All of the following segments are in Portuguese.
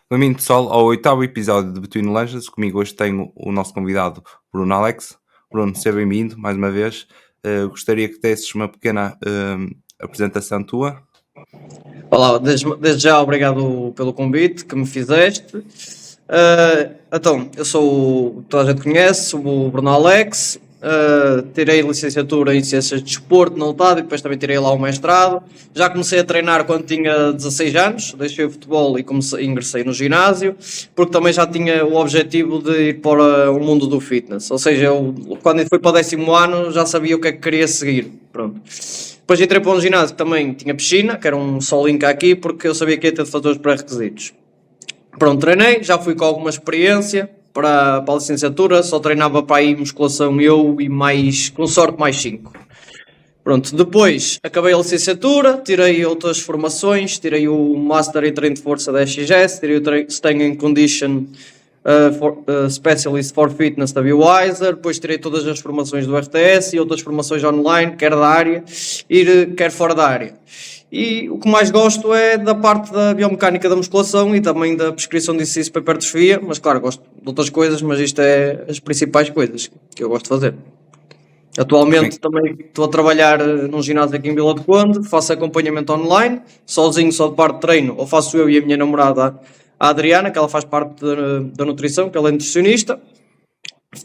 Bem-vindo, pessoal, ao oitavo episódio de Between Legends. Comigo hoje tenho o nosso convidado Bruno Alex. Bruno, seja bem-vindo mais uma vez. Gostaria que desses uma pequena apresentação tua. Olá, desde já obrigado pelo convite que me fizeste. Então, eu sou, toda a gente conhece, sou o Bruno Alex. Tirei licenciatura em Ciências de Desporto na UTAD e depois também tirei lá o mestrado. Já comecei a treinar quando tinha 16 anos, deixei o futebol e ingressei no ginásio, porque também já tinha o objetivo de ir para o mundo do fitness. Ou seja, eu, quando fui para o 10º ano já sabia o que é que queria seguir. Pronto. Depois entrei para um ginásio que também tinha piscina, que era um só link aqui, porque eu sabia que ia ter de fazer os pré-requisitos. Pronto, treinei, já fui com alguma experiência para a licenciatura, só treinava para aí musculação eu e mais, com sorte, mais 5. Pronto, depois acabei a licenciatura, tirei outras formações, tirei o Master em Treino de Força da SXS, tirei o Staying in Condition Specialist for Fitness da Biowiser, depois tirei todas as formações do RTS e outras formações online, quer da área, quer fora da área. E o que mais gosto é da parte da biomecânica da musculação e também da prescrição de exercício para hipertrofia, mas claro, gosto de outras coisas, mas isto é as principais coisas que eu gosto de fazer. Atualmente também estou a trabalhar num ginásio aqui em Vila do Conde, faço acompanhamento online, sozinho, só de parte de treino, ou faço eu e a minha namorada, a Adriana, que ela faz parte da nutrição, que ela é nutricionista.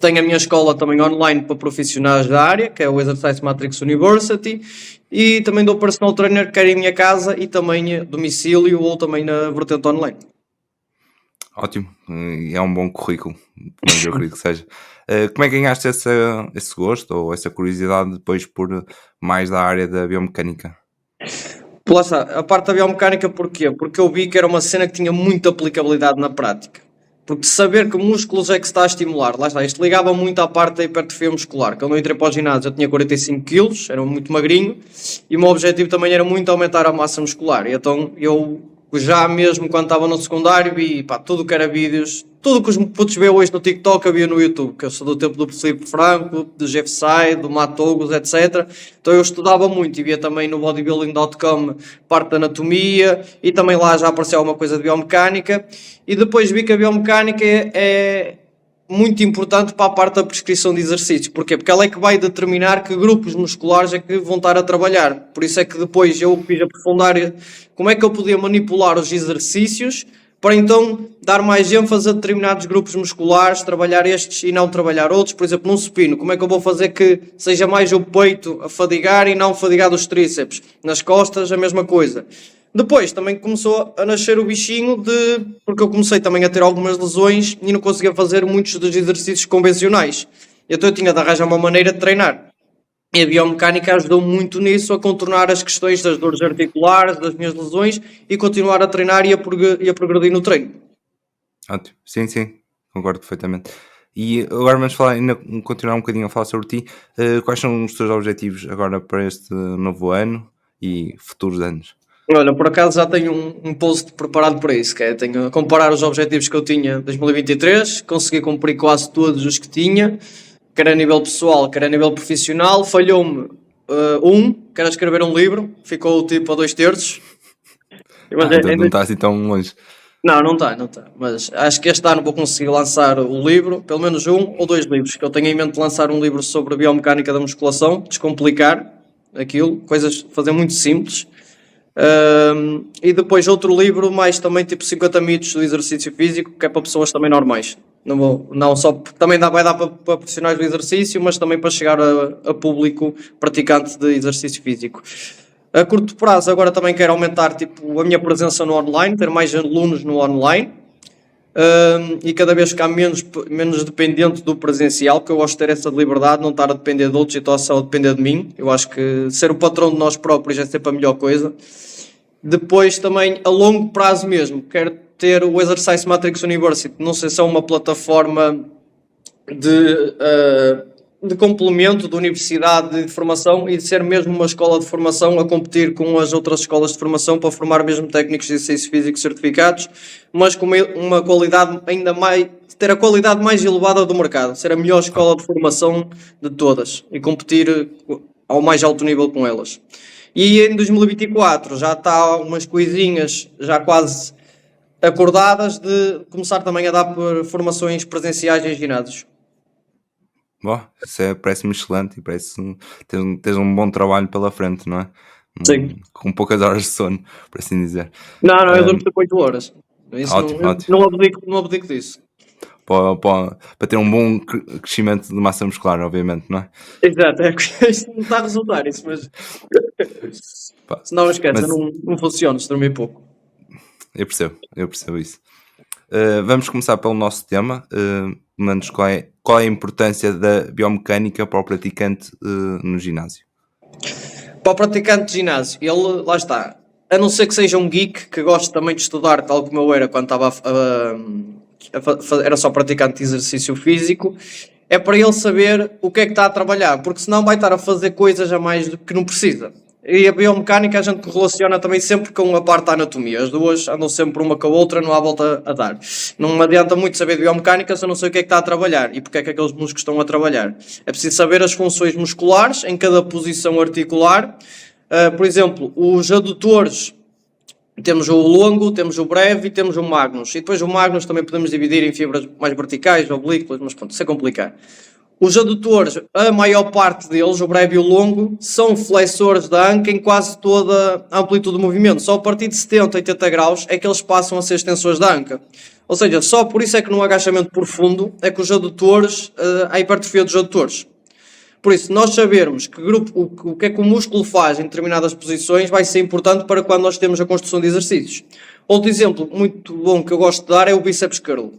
Tenho a minha escola também online para profissionais da área, que é o Exercise Matrix University, e também dou personal trainer, quer em minha casa e também a domicílio ou também na vertente online. Ótimo, é um bom currículo, mas eu acredito que seja. Como é que ganhaste esse gosto ou essa curiosidade depois por mais da área da biomecânica? Lá está, a parte da biomecânica porquê? Porque eu vi que era uma cena que tinha muita aplicabilidade na prática. Porque saber que músculos é que se está a estimular, lá está, isto ligava muito à parte da hipertrofia muscular. Quando eu entrei para o ginásio eu tinha 45 kg, era muito magrinho, e o meu objetivo também era muito aumentar a massa muscular. E então eu já mesmo quando estava no secundário vi tudo que era vídeos, tudo que os putos vê hoje no TikTok havia no YouTube, que eu sou do tempo do Filipe Franco, do Jeff Sai, do Matogos, etc. Então eu estudava muito e via também no bodybuilding.com parte da anatomia e também lá já apareceu alguma coisa de biomecânica e depois vi que a biomecânica é muito importante para a parte da prescrição de exercícios. Porquê? Porque ela é que vai determinar que grupos musculares é que vão estar a trabalhar. Por isso é que depois eu fiz aprofundar como é que eu podia manipular os exercícios para então dar mais ênfase a determinados grupos musculares, trabalhar estes e não trabalhar outros. Por exemplo, num supino, como é que eu vou fazer que seja mais o peito a fadigar e não fadigar dos tríceps? Nas costas, a mesma coisa. Depois também começou a nascer o bichinho porque eu comecei também a ter algumas lesões e não conseguia fazer muitos dos exercícios convencionais. Então eu tinha de arranjar uma maneira de treinar. E a biomecânica ajudou muito nisso, a contornar as questões das dores articulares, das minhas lesões e continuar a treinar e a progredir no treino. Ótimo, sim, concordo perfeitamente. E agora vamos falar, ainda continuar um bocadinho a falar sobre ti. Quais são os teus objetivos agora para este novo ano e futuros anos? Olha, por acaso já tenho um post preparado para isso, que é tenho a comparar os objetivos que eu tinha em 2023, consegui cumprir quase todos os que tinha, quer a nível pessoal, quer a nível profissional. Falhou-me que era escrever um livro, ficou tipo a 2/3. Então não está assim tão longe. Não está. Mas acho que este ano vou conseguir lançar o livro, pelo menos 1 ou 2 livros, que eu tenho em mente lançar um livro sobre a biomecânica da musculação, descomplicar aquilo, coisas, fazer muito simples. E depois outro livro mais também tipo 50 mitos do exercício físico, que é para pessoas também normais. Não só também vai dar para profissionais do exercício, mas também para chegar a público praticante de exercício físico. A curto prazo agora também quero aumentar tipo, a minha presença no online, ter mais alunos no online e cada vez ficar menos dependente do presencial, porque eu gosto de ter essa liberdade, não estar a depender de outros e estar só a depender de mim. Eu acho que ser o patrão de nós próprios é sempre a melhor coisa. Depois também a longo prazo mesmo, quero ter o Exercise Matrix University, não sei se é uma plataforma de complemento da universidade de formação e de ser mesmo uma escola de formação a competir com as outras escolas de formação para formar mesmo técnicos de exercício físico certificados, mas com uma qualidade ainda mais, ter a qualidade mais elevada do mercado, ser a melhor escola de formação de todas e competir ao mais alto nível com elas. E em 2024 já está umas coisinhas já quase acordadas de começar também a dar formações presenciais em ginásios. Isso parece-me excelente e parece tens um bom trabalho pela frente, não é? Sim. Com poucas horas de sono, por assim dizer. Não, eu durmo sempre 8 horas. Isso Ótimo, ótimo. não abdico disso. Para ter um bom crescimento de massa muscular, obviamente, não é? Exato, isto não está a resultar isso, mas senão esquece, Mas não funciona se dormir pouco. eu percebo isso. Vamos começar pelo nosso tema, Manos, qual é a importância da biomecânica para o praticante no ginásio? Para o praticante de ginásio, ele, lá está, a não ser que seja um geek que goste também de estudar, tal como eu era quando estava era só praticante de exercício físico, é para ele saber o que é que está a trabalhar, porque senão vai estar a fazer coisas a mais do que não precisa. E a biomecânica a gente correlaciona também sempre com a parte da anatomia. As duas andam sempre uma com a outra, não há volta a dar. Não me adianta muito saber de biomecânica se eu não sei o que é que está a trabalhar e porque é que aqueles músculos estão a trabalhar. É preciso saber as funções musculares em cada posição articular. Por exemplo, os adutores, temos o longo, temos o breve e temos o magnus. E depois o magnus também podemos dividir em fibras mais verticais, oblíquas, mas pronto, isso é complicado. Os adutores, a maior parte deles, o breve e o longo, são flexores da anca em quase toda a amplitude do movimento. Só a partir de 70, 80 graus é que eles passam a ser extensores da anca. Ou seja, só por isso é que num agachamento profundo é que os adutores, há hipertrofia dos adutores. Por isso, nós sabermos o que é que o músculo faz em determinadas posições vai ser importante para quando nós temos a construção de exercícios. Outro exemplo muito bom que eu gosto de dar é o bíceps curl.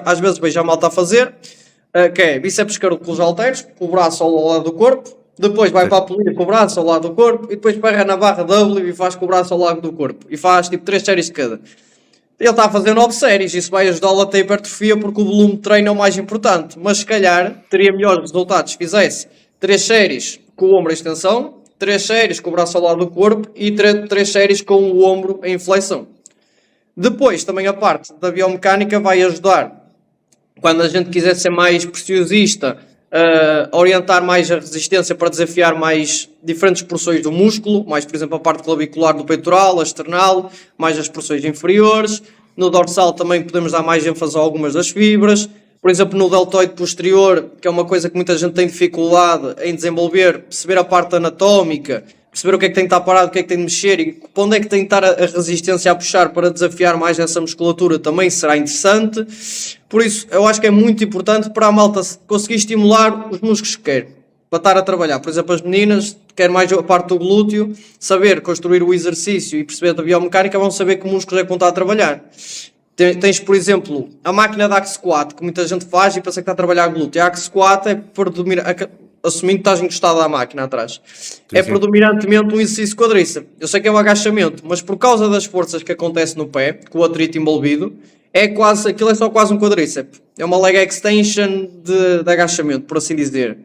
Às vezes vejo a malta a fazer, que é bíceps curl com os halteres, com o braço ao lado do corpo, depois vai para a polia com o braço ao lado do corpo e depois pega na barra W e faz com o braço ao lado do corpo. E faz tipo 3 séries de cada. Ele está a fazer 9 séries, isso vai ajudá-lo a ter hipertrofia porque o volume de treino é o mais importante. Mas se calhar teria melhores resultados se fizesse 3 séries com o ombro em extensão, 3 séries com o braço ao lado do corpo e 3 séries com o ombro em flexão. Depois também a parte da biomecânica vai ajudar quando a gente quiser ser mais preciosista, orientar mais a resistência para desafiar mais diferentes porções do músculo, mais por exemplo a parte clavicular do peitoral, a external, mais as porções inferiores. No dorsal também podemos dar mais ênfase a algumas das fibras. Por exemplo, no deltoide posterior, que é uma coisa que muita gente tem dificuldade em desenvolver, perceber a parte anatómica, perceber o que é que tem que estar parado, o que é que tem de mexer e para onde é que tem que estar a resistência a puxar para desafiar mais essa musculatura também será interessante. Por isso, eu acho que é muito importante para a malta conseguir estimular os músculos que quer, para estar a trabalhar. Por exemplo, as meninas querem mais a parte do glúteo, saber construir o exercício e perceber da biomecânica, vão saber que músculos é que vão estar a trabalhar. Tens, por exemplo, a máquina da hack squat, que muita gente faz e pensa que está a trabalhar glúteo. A hack squat é assumindo que estás encostado à máquina atrás. É predominantemente um exercício quadríceps. Eu sei que é um agachamento, mas por causa das forças que acontecem no pé, com o atrito envolvido, aquilo é só quase um quadríceps. É uma leg extension de agachamento, por assim dizer.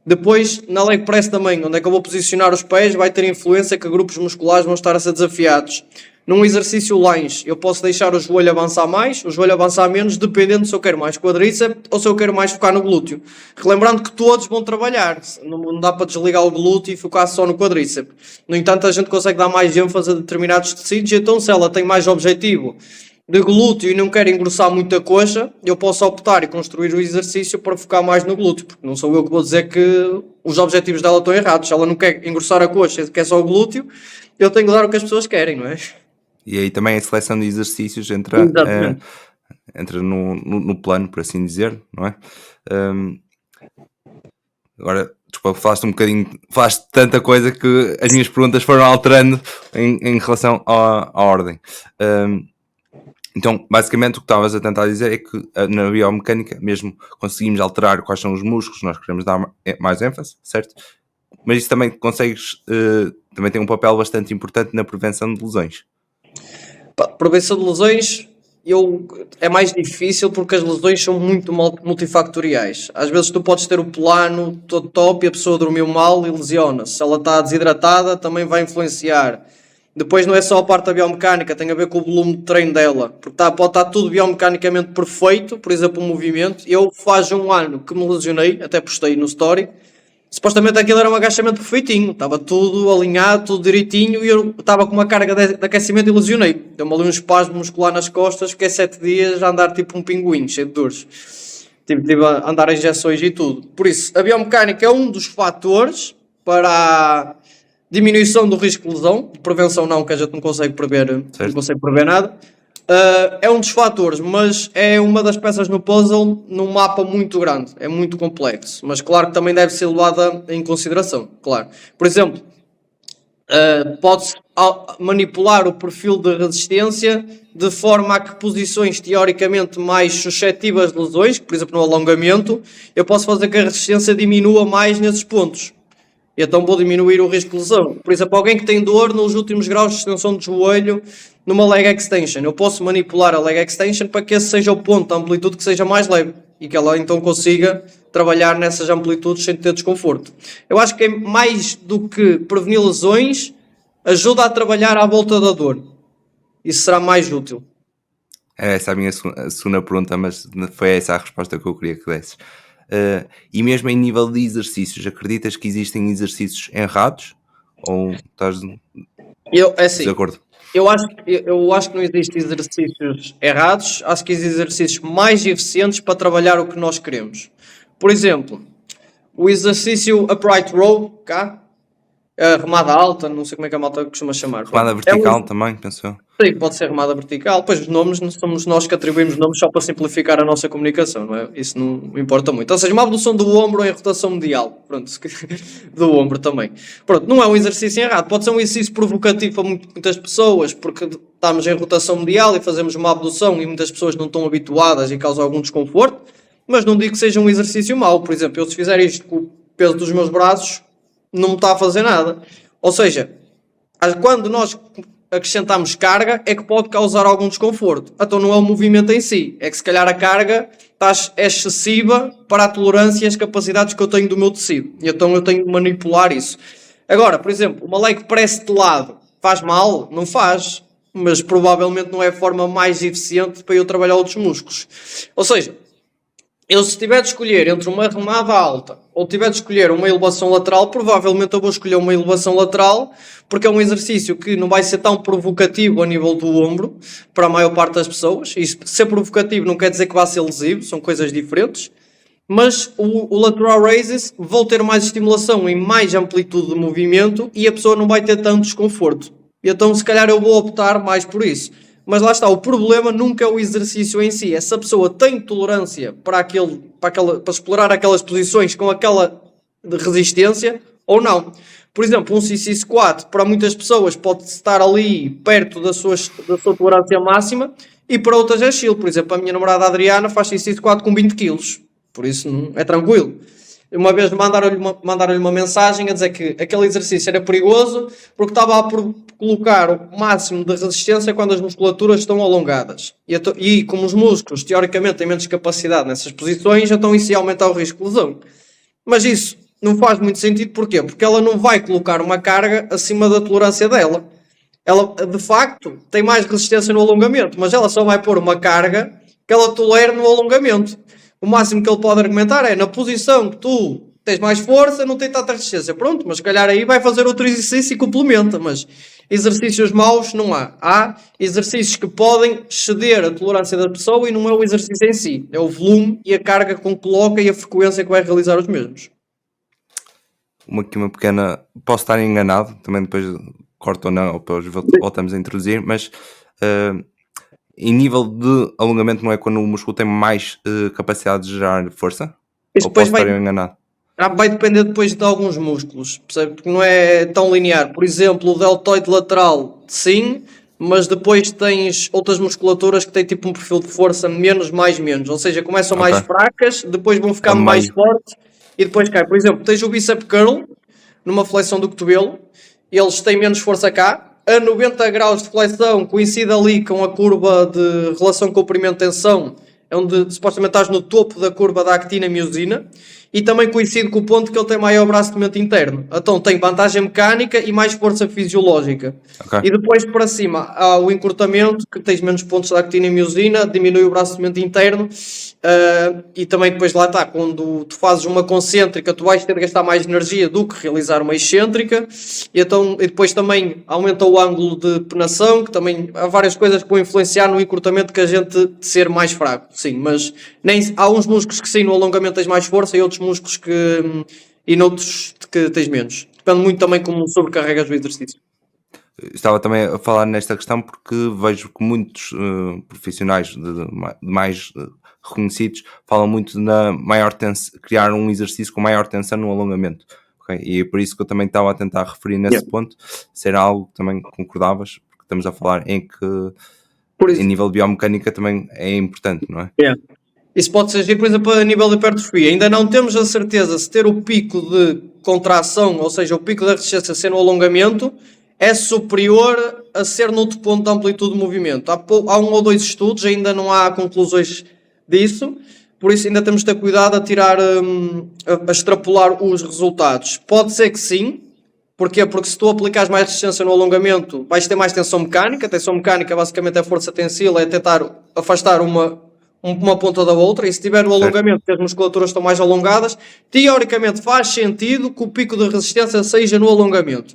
Depois, na leg press também, onde é que eu vou posicionar os pés, vai ter influência que grupos musculares vão estar a ser desafiados. Num exercício lunge, eu posso deixar o joelho avançar mais, o joelho avançar menos, dependendo se eu quero mais quadríceps ou se eu quero mais focar no glúteo. Relembrando que todos vão trabalhar, não dá para desligar o glúteo e focar só no quadríceps. No entanto, a gente consegue dar mais ênfase a determinados tecidos, então se ela tem mais objetivo de glúteo e não quer engrossar muito a coxa, eu posso optar e construir o exercício para focar mais no glúteo, porque não sou eu que vou dizer que os objetivos dela estão errados. Se ela não quer engrossar a coxa, quer só o glúteo, eu tenho que dar o que as pessoas querem, não é? E aí também a seleção de exercícios entra no plano, por assim dizer, não é? Agora, desculpa, falaste tanta coisa que as minhas perguntas foram alterando em relação à ordem. Então, basicamente, o que estavas a tentar dizer é que na biomecânica, mesmo conseguimos alterar quais são os músculos, nós queremos dar mais ênfase, certo? Mas isso também também tem um papel bastante importante na prevenção de lesões. Prevenção de lesões é mais difícil porque as lesões são muito multifactoriais. Às vezes tu podes ter o plano todo top e a pessoa dormiu mal e lesiona-se. Se ela está desidratada, também vai influenciar. Depois não é só a parte da biomecânica, tem a ver com o volume de treino dela. Porque pode estar tudo biomecanicamente perfeito, por exemplo, o movimento. Eu faz um ano que me lesionei, até postei no story, supostamente aquilo era um agachamento perfeitinho, estava tudo alinhado, tudo direitinho e eu estava com uma carga de aquecimento e lesionei. Deu-me ali um espasmo muscular nas costas, fiquei 7 dias a andar tipo um pinguim, cheio de dores. Tive a andar a injeções e tudo. Por isso, a biomecânica é um dos fatores para a diminuição do risco de lesão, de prevenção não, que a gente não consegue prever, não consegue prever nada. É um dos fatores, mas é uma das peças no puzzle num mapa muito grande, é muito complexo, mas claro que também deve ser levada em consideração, claro. Por exemplo, pode-se manipular o perfil de resistência de forma a que posições teoricamente mais suscetíveis de lesões, por exemplo no alongamento, eu posso fazer que a resistência diminua mais nesses pontos. E então vou diminuir o risco de lesão. Por exemplo, alguém que tem dor nos últimos graus de extensão de joelho numa leg extension, eu posso manipular a leg extension para que esse seja o ponto de amplitude que seja mais leve e que ela então consiga trabalhar nessas amplitudes sem ter desconforto. Eu acho que é mais do que prevenir lesões, ajuda a trabalhar à volta da dor. Isso será mais útil. É essa a minha segunda pergunta, mas foi essa a resposta que eu queria que desses. E mesmo em nível de exercícios, acreditas que existem exercícios errados? Ou estás de acordo? Eu acho que não existem exercícios errados, acho que existem exercícios mais eficientes para trabalhar o que nós queremos. Por exemplo, o exercício upright row, cá, a remada alta, não sei como é que a malta costuma chamar. Remada vertical também, penso eu. Sim, pode ser remada vertical. Pois os nomes não somos nós que atribuímos nomes só para simplificar a nossa comunicação, não é? Isso não importa muito. Ou seja, uma abdução do ombro em rotação medial. Pronto, do ombro também. Pronto, não é um exercício errado. Pode ser um exercício provocativo para muitas pessoas, porque estamos em rotação medial e fazemos uma abdução e muitas pessoas não estão habituadas e causa algum desconforto. Mas não digo que seja um exercício mau. Por exemplo, eu se fizer isto com o peso dos meus braços, não me está a fazer nada. Ou seja, quando nós acrescentamos carga, é que pode causar algum desconforto. Então não é o movimento em si, é que se calhar a carga é excessiva para a tolerância e as capacidades que eu tenho do meu tecido. E então eu tenho de manipular isso. Agora, por exemplo, uma leg press de lado faz mal? Não faz. Mas provavelmente não é a forma mais eficiente para eu trabalhar outros músculos. Ou seja, eu se tiver de escolher entre uma remada alta ou tiver de escolher uma elevação lateral, provavelmente eu vou escolher uma elevação lateral, porque é um exercício que não vai ser tão provocativo a nível do ombro, para a maior parte das pessoas. E ser provocativo não quer dizer que vai ser lesivo, são coisas diferentes. Mas o lateral raises vou ter mais estimulação e mais amplitude de movimento e a pessoa não vai ter tanto desconforto. E então se calhar eu vou optar mais por isso. Mas lá está, o problema nunca é o exercício em si, é se a pessoa tem tolerância para explorar aquelas posições com aquela resistência ou não. Por exemplo, um CC Squat para muitas pessoas pode estar ali perto da sua tolerância máxima e para outras é chill. Por exemplo, a minha namorada Adriana faz CC Squat com 20 kg, por isso é tranquilo. Uma vez mandaram-lhe uma mensagem a dizer que aquele exercício era perigoso porque estava a colocar o máximo de resistência quando as musculaturas estão alongadas. E como os músculos, teoricamente, têm menos capacidade nessas posições, então isso ia aumentar o risco de lesão. Mas isso não faz muito sentido, porquê? Porque ela não vai colocar uma carga acima da tolerância dela. Ela, de facto, tem mais resistência no alongamento, mas ela só vai pôr uma carga que ela tolera no alongamento. O máximo que ele pode argumentar é na posição que tu tens mais força, não tem tanta resistência. Pronto, mas se calhar aí vai fazer outro exercício e complementa. Mas exercícios maus não há. Há exercícios que podem ceder a tolerância da pessoa e não é o exercício em si. É o volume e a carga com que coloca e a frequência que vai realizar os mesmos. Uma pequena... Posso estar enganado, também depois corto ou não, ou depois voltamos a introduzir, mas... em nível de alongamento não é quando o músculo tem mais capacidade de gerar força? Isso ou posso estar enganado? Vai depender depois de alguns músculos, percebe? Porque não é tão linear. Por exemplo, o deltoide lateral, sim, mas depois tens outras musculaturas que têm tipo um perfil de força menos, mais, menos. Ou seja, começam mais fracas, depois vão ficando mais fortes e depois cai. Por exemplo, tens o bicep curl numa flexão do cotovelo, eles têm menos força cá. A 90 graus de flexão coincide ali com a curva de relação comprimento-tensão é onde supostamente estás no topo da curva da actina miosina, e também coincide com o ponto que ele tem maior braço de movimento interno. Então tem vantagem mecânica e mais força fisiológica. Ok. E depois para cima há o encurtamento, que tens menos pontos de actina e miosina, diminui o braço de movimento interno, e também depois lá está, quando tu fazes uma concêntrica, tu vais ter de gastar mais energia do que realizar uma excêntrica, e depois também aumenta o ângulo de penação, que também há várias coisas que vão influenciar no encurtamento que a gente de ser mais fraco, sim, mas há uns músculos que sim, no alongamento tens mais força e outros músculos que e noutros que tens menos. Depende muito também como sobrecarregas o exercício. Estava também a falar nesta questão porque vejo que muitos profissionais mais reconhecidos falam muito na maior tensão, criar um exercício com maior tensão no alongamento. Okay? E é por isso que eu também estava a tentar referir nesse ponto, se era algo que também concordavas, porque estamos a falar em que em nível de biomecânica também é importante, não é? Isso pode ser, por exemplo, a nível de hipertrofia. Ainda não temos a certeza se ter o pico de contração, ou seja, o pico da resistência ser no alongamento, é superior a ser noutro ponto de amplitude de movimento. Há um ou dois estudos, ainda não há conclusões disso, por isso ainda temos de ter cuidado a tirar, a extrapolar os resultados. Pode ser que sim. Porquê? Porque se tu aplicares mais resistência no alongamento, vais ter mais tensão mecânica. A tensão mecânica basicamente é força tensila, é tentar afastar uma ponta da outra, e se tiver o alongamento, que as musculaturas estão mais alongadas, teoricamente faz sentido que o pico de resistência seja no alongamento.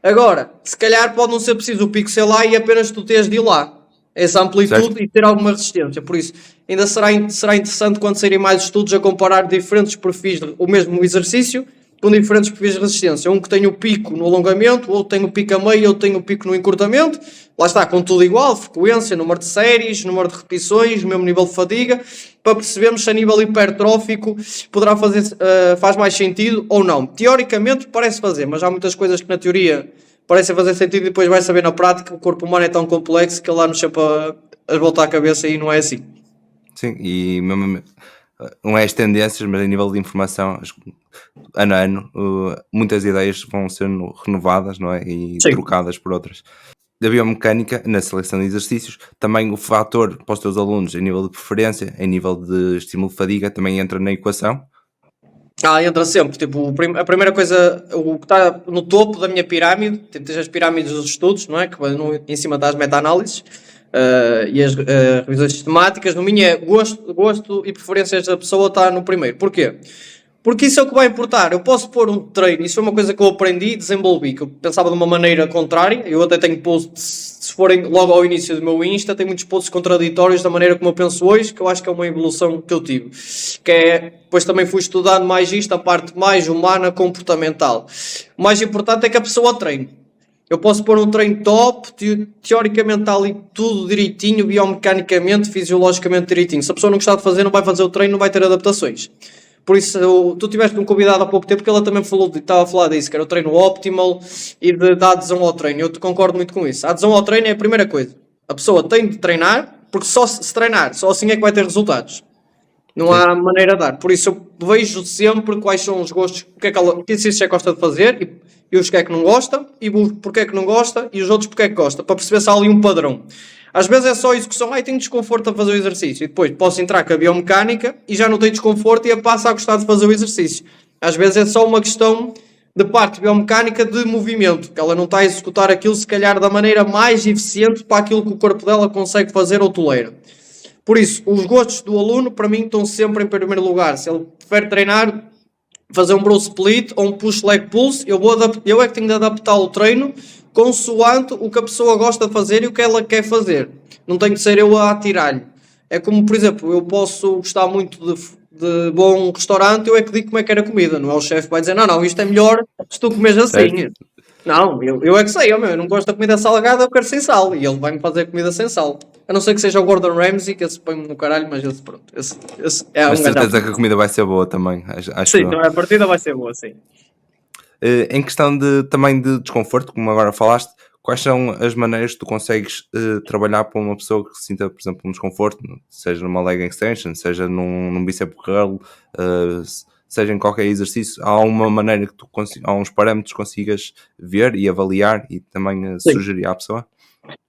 Agora, se calhar pode não ser preciso o pico ser lá e apenas tu teres de ir lá, essa amplitude, e ter alguma resistência. Por isso, ainda será interessante quando saírem mais estudos a comparar diferentes perfis, o mesmo exercício, com diferentes perfis de resistência. Um que tem o pico no alongamento, outro tem o pico a meio, outro tem o pico no encurtamento. Lá está, com tudo igual, frequência, número de séries, número de repetições, o mesmo nível de fadiga, para percebermos se a nível hipertrófico poderá faz mais sentido ou não. Teoricamente parece fazer, mas há muitas coisas que na teoria parecem fazer sentido e depois vai saber na prática. O corpo humano é tão complexo que ele dá-nos sempre a voltar a cabeça e não é assim. Sim, e mesmo, não é as tendências, mas a nível de informação, ano a ano, muitas ideias vão sendo renovadas, não é? E Sim. trocadas por outras. Da biomecânica, na seleção de exercícios, também o fator para os teus alunos, em nível de preferência, em nível de estímulo de fadiga, também entra na equação. Entra sempre. Tipo, a primeira coisa, o que está no topo da minha pirâmide, tens as pirâmides dos estudos, não é? Que em cima das meta-análises e as revisões sistemáticas. No mim é gosto e preferências da pessoa está no primeiro. Porquê? Porque isso é o que vai importar. Eu posso pôr um treino, isso foi uma coisa que eu aprendi e desenvolvi, que eu pensava de uma maneira contrária. Eu até tenho posts, se forem logo ao início do meu Insta, tenho muitos posts contraditórios da maneira como eu penso hoje, que eu acho que é uma evolução que eu tive. Que é, depois também fui estudando mais isto, a parte mais humana, comportamental. O mais importante é que a pessoa treine. Eu posso pôr um treino top, teoricamente está ali tudo direitinho, biomecanicamente, fisiologicamente direitinho. Se a pessoa não gostar de fazer, não vai fazer o treino, não vai ter adaptações. Por isso, tu tiveste um convidado há pouco tempo que ela também estava a falar disso, que era o treino optimal e da adesão ao treino. Eu concordo muito com isso. A adesão ao treino é a primeira coisa. A pessoa tem de treinar, porque só se treinar, só assim é que vai ter resultados. Não há maneira de dar. Por isso eu vejo sempre quais são os gostos, que exercícios é que gosta de fazer e os que é que não gosta, e porque é que não gosta e os outros porque é que gosta, para perceber se há ali um padrão. Às vezes é só a execução, tenho desconforto a fazer o exercício, e depois posso entrar com a biomecânica e já não tenho desconforto e passo a gostar de fazer o exercício. Às vezes é só uma questão de parte biomecânica de movimento, que ela não está a executar aquilo se calhar da maneira mais eficiente para aquilo que o corpo dela consegue fazer ou tolera. Por isso, os gostos do aluno para mim estão sempre em primeiro lugar. Se ele prefere treinar, fazer um bro split ou um push leg pulse, eu é que tenho de adaptar o treino consoante o que a pessoa gosta de fazer e o que ela quer fazer. Não tenho de ser eu a atirar-lhe. É como, por exemplo, eu posso gostar muito de bom restaurante, eu é que digo como é que era a comida. Não é o chefe que vai dizer, não, isto é melhor se tu comes assim. Não, eu é que sei, eu não gosto da comida salgada, eu quero sem sal. E ele vai-me fazer comida sem sal. A não ser que seja o Gordon Ramsay, que esse põe-me no caralho, mas esse pronto. Esse é mas certeza que a comida vai ser boa também. Acho sim, então a partida vai ser boa, sim. Em questão também de desconforto, como agora falaste, quais são as maneiras que tu consegues trabalhar para uma pessoa que sinta, por exemplo, um desconforto, seja numa leg extension, seja num bicep curl, seja em qualquer exercício, há uma maneira que há uns parâmetros que consigas ver e avaliar e também sugerir à pessoa?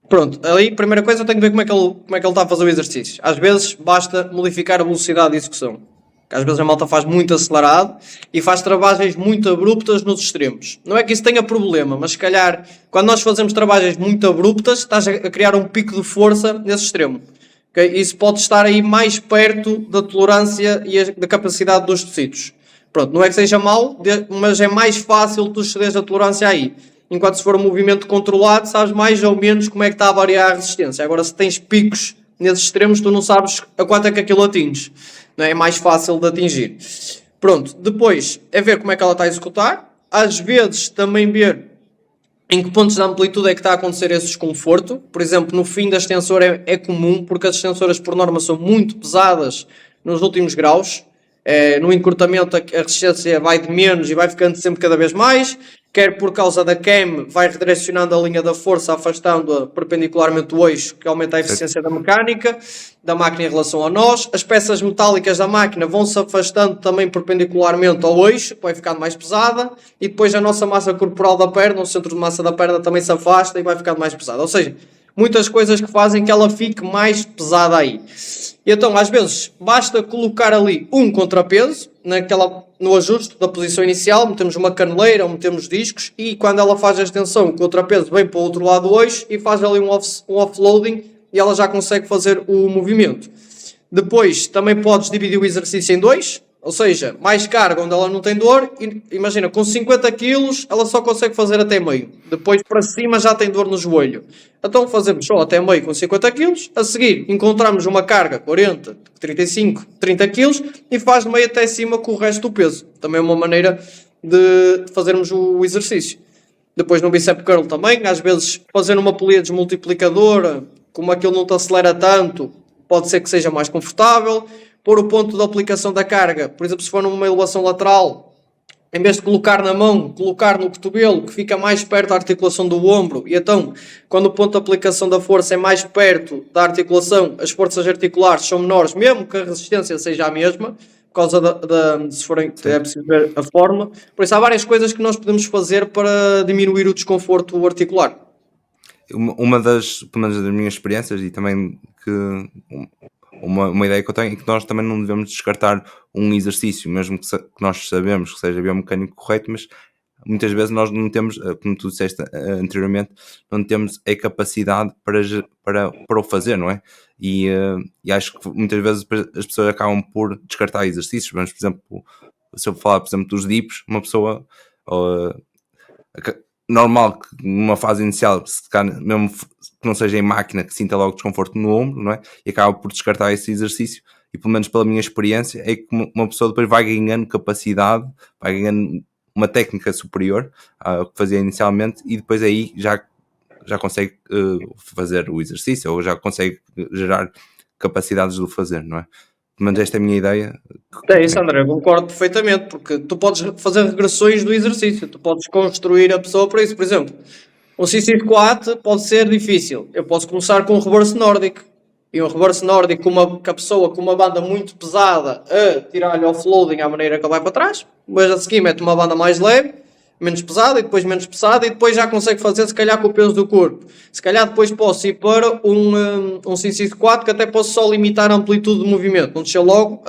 Pronto, aí, primeira coisa, eu tenho que ver como é que ele está a fazer o exercício. Às vezes, basta modificar a velocidade de execução. Que às vezes a malta faz muito acelerado e faz travagens muito abruptas nos extremos. Não é que isso tenha problema, mas se calhar, quando nós fazemos travagens muito abruptas, estás a criar um pico de força nesse extremo. Okay? Isso pode estar aí mais perto da tolerância e da capacidade dos tecidos. Pronto, não é que seja mau, mas é mais fácil tu excederes a tolerância aí. Enquanto se for um movimento controlado, sabes mais ou menos como é que está a variar a resistência. Agora, se tens picos nesses extremos, tu não sabes a quanto é que aquilo atinge. Não é? É mais fácil de atingir. Pronto, depois é ver como é que ela está a executar. Às vezes também ver em que pontos de amplitude é que está a acontecer esse desconforto. Por exemplo, no fim da extensora é comum, porque as extensoras por norma são muito pesadas nos últimos graus. No encurtamento a resistência vai de menos e vai ficando sempre cada vez mais, quer por causa da cam vai redirecionando a linha da força, afastando-a perpendicularmente do eixo, que aumenta a eficiência da mecânica, da máquina em relação a nós. As peças metálicas da máquina vão-se afastando também perpendicularmente ao eixo, vai ficando mais pesada, e depois a nossa massa corporal da perna, o centro de massa da perna também se afasta e vai ficando mais pesada. Ou seja, muitas coisas que fazem que ela fique mais pesada aí. E então, às vezes, basta colocar ali um contrapeso no ajuste da posição inicial, metemos uma caneleira ou metemos discos, e quando ela faz a extensão, o contrapeso vem para o outro lado do eixo e faz ali um offloading e ela já consegue fazer o movimento. Depois, também podes dividir o exercício em dois, ou seja, mais carga onde ela não tem dor. Imagina, com 50 kg ela só consegue fazer até meio. Depois para cima já tem dor no joelho. Então fazemos só até meio com 50 kg. A seguir encontramos uma carga 40, 35, 30 kg e faz de meio até cima com o resto do peso. Também é uma maneira de fazermos o exercício. Depois no bicep curl também, às vezes fazer uma polia desmultiplicadora, como aquilo não te acelera tanto, pode ser que seja mais confortável. Pôr o ponto de aplicação da carga, por exemplo, se for numa elevação lateral, em vez de colocar na mão, colocar no cotovelo, que fica mais perto da articulação do ombro. E então, quando o ponto de aplicação da força é mais perto da articulação, as forças articulares são menores, mesmo que a resistência seja a mesma, por causa se forem, é preciso ver a fórmula. Por isso, há várias coisas que nós podemos fazer para diminuir o desconforto articular. Uma pelo menos das minhas experiências, e também que uma ideia que eu tenho é que nós também não devemos descartar um exercício, mesmo que nós sabemos que seja biomecânico correto, mas muitas vezes nós não temos, como tu disseste anteriormente, não temos a capacidade para o fazer, não é? E acho que muitas vezes as pessoas acabam por descartar exercícios. Mas, por exemplo, se eu falar, por exemplo, dos dips, uma pessoa normal que numa fase inicial, mesmo que não seja em máquina, que sinta logo desconforto no ombro, não é? E acaba por descartar esse exercício. E pelo menos pela minha experiência é que uma pessoa depois vai ganhando capacidade, vai ganhando uma técnica superior ao que fazia inicialmente, e depois aí já consegue fazer o exercício, ou já consegue gerar capacidades de o fazer, não é? Mas esta é a minha ideia. É isso, André, eu concordo perfeitamente, porque tu podes fazer regressões do exercício, tu podes construir a pessoa para isso. Por exemplo, um CC squat pode ser difícil. Eu posso começar com um reverse nórdico. E um reverse nórdico com a pessoa com uma banda muito pesada a tirar-lhe offloading à maneira que ele vai para trás. Mas a seguir mete uma banda mais leve, menos pesada, e depois menos pesada, e depois já consegue fazer se calhar com o peso do corpo. Se calhar depois posso ir para um CC squat, que até posso só limitar a amplitude de movimento, não descer logo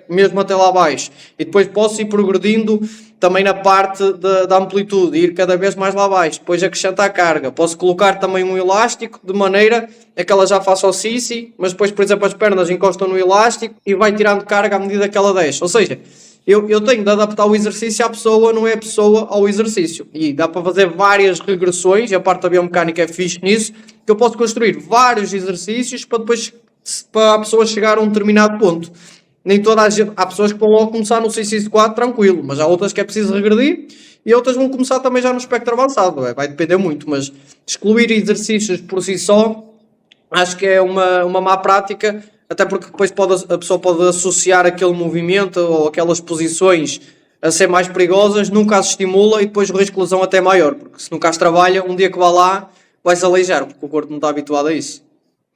mesmo até lá abaixo, e depois posso ir progredindo também na parte da amplitude, ir cada vez mais lá abaixo, depois acrescentar carga. Posso colocar também um elástico de maneira a que ela já faça o CC, mas depois, por exemplo, as pernas encostam no elástico e vai tirando carga à medida que ela desce. Ou seja, eu tenho de adaptar o exercício à pessoa, não é a pessoa ao exercício. E dá para fazer várias regressões, e a parte da biomecânica é fixe nisso, que eu posso construir vários exercícios para depois para a pessoa chegar a um determinado ponto. Nem toda a gente, há pessoas que vão logo começar no CC4 tranquilo, mas há outras que é preciso regredir, e outras vão começar também já no espectro avançado. Vai depender muito, mas excluir exercícios por si só, acho que é uma má prática. Até porque depois a pessoa pode associar aquele movimento ou aquelas posições a ser mais perigosas, nunca as estimula, e depois o risco de lesão até é maior, porque se nunca as trabalha, um dia que vá lá, vai-se aleijar, porque o corpo não está habituado a isso.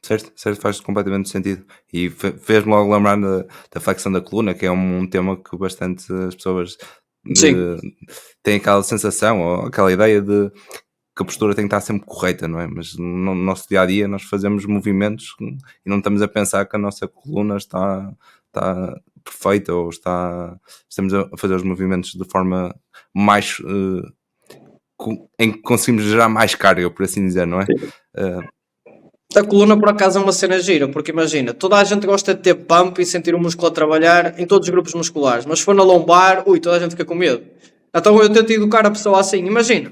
Certo, faz completamente sentido. E fez-me logo lembrar da flexão da coluna, que é um tema que bastante as pessoas têm aquela sensação, ou aquela ideia de que a postura tem que estar sempre correta, não é? Mas no nosso dia a dia nós fazemos movimentos e não estamos a pensar que a nossa coluna está perfeita ou estamos a fazer os movimentos de forma mais em que conseguimos gerar mais carga, por assim dizer, não é? A coluna, por acaso, é uma cena gira, porque imagina, toda a gente gosta de ter pump e sentir o músculo a trabalhar em todos os grupos musculares, mas se for na lombar, toda a gente fica com medo. Então eu tento educar a pessoa assim, imagina,